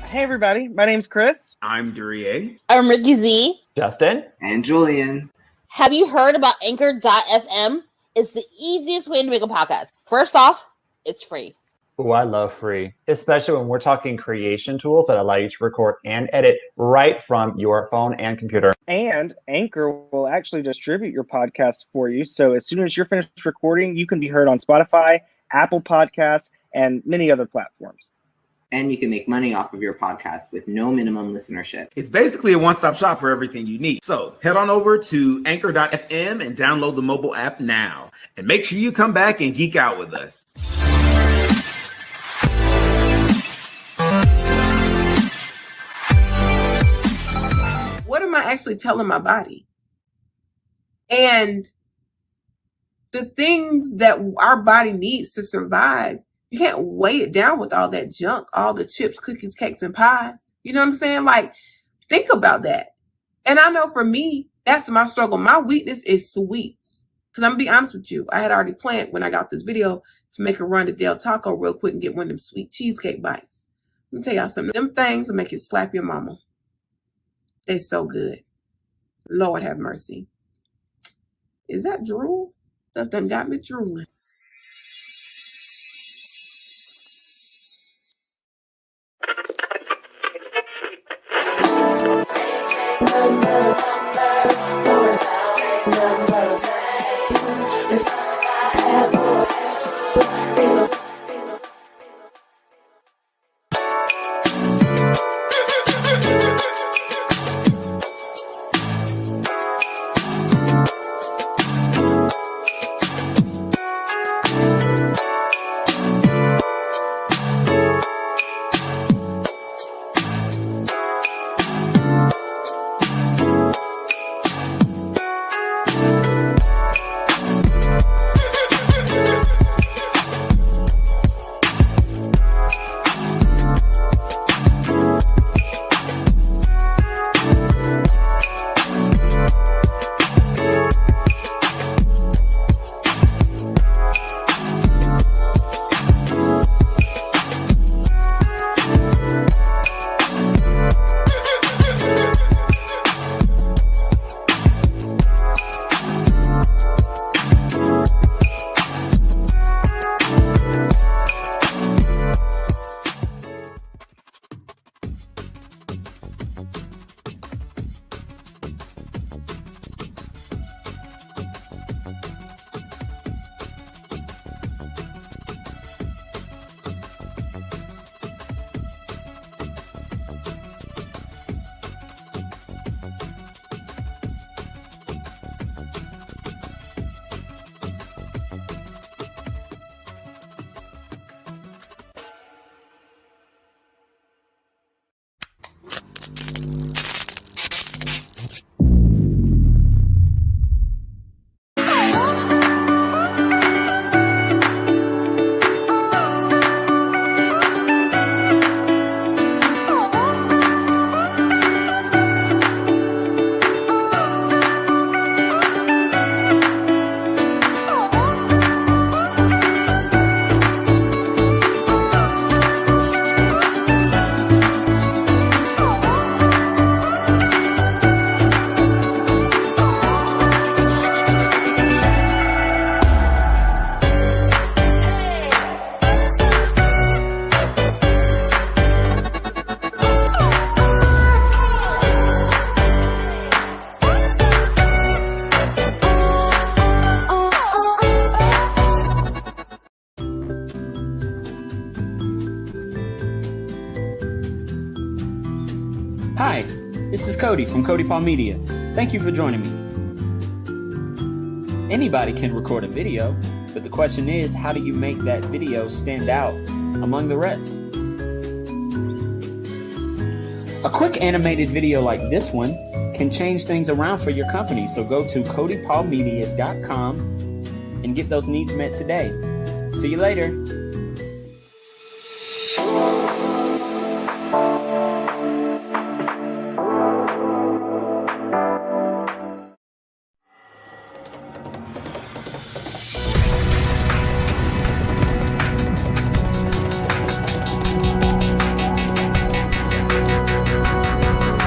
Hey everybody, my name's Chris. I'm Dureyea. I'm Ricky Z. Justin. And Julian. Have you heard about Anchor.fm? It's the easiest way to make a podcast. First off, it's free. Oh, I love free, especially when we're talking creation tools that allow you to record and edit right from your phone and computer. And Anchor will actually distribute your podcast for you. So as soon as you're finished recording, you can be heard on Spotify, Apple Podcasts, and many other platforms. And you can make money off of your podcast with no minimum listenership. It's basically a one-stop shop for everything you need. So head on over to anchor.fm and download the mobile app now. And make sure you come back and geek out with us. What am I actually telling my body? And the things that our body needs to survive, you can't weight it down with all that junk, all the chips, cookies, cakes, and pies. You know what I'm saying? Like, think about that. And I know for me, that's my struggle. My weakness is sweets. Because I'm going to be honest with you. I had already planned when I got this video to make a run to Del Taco real quick and get one of them sweet cheesecake bites. Let me tell y'all something. Them things will make you slap your mama. They're so good. Lord have mercy. Is that drool? That done got me drooling. Hi, this is Cody from Cody Paul Media. Thank you for joining me. Anybody can record a video, but the question is, how do you make that video stand out among the rest? A quick animated video like this one can change things around for your company, so go to codypaulmedia.com and get those needs met today. See you later.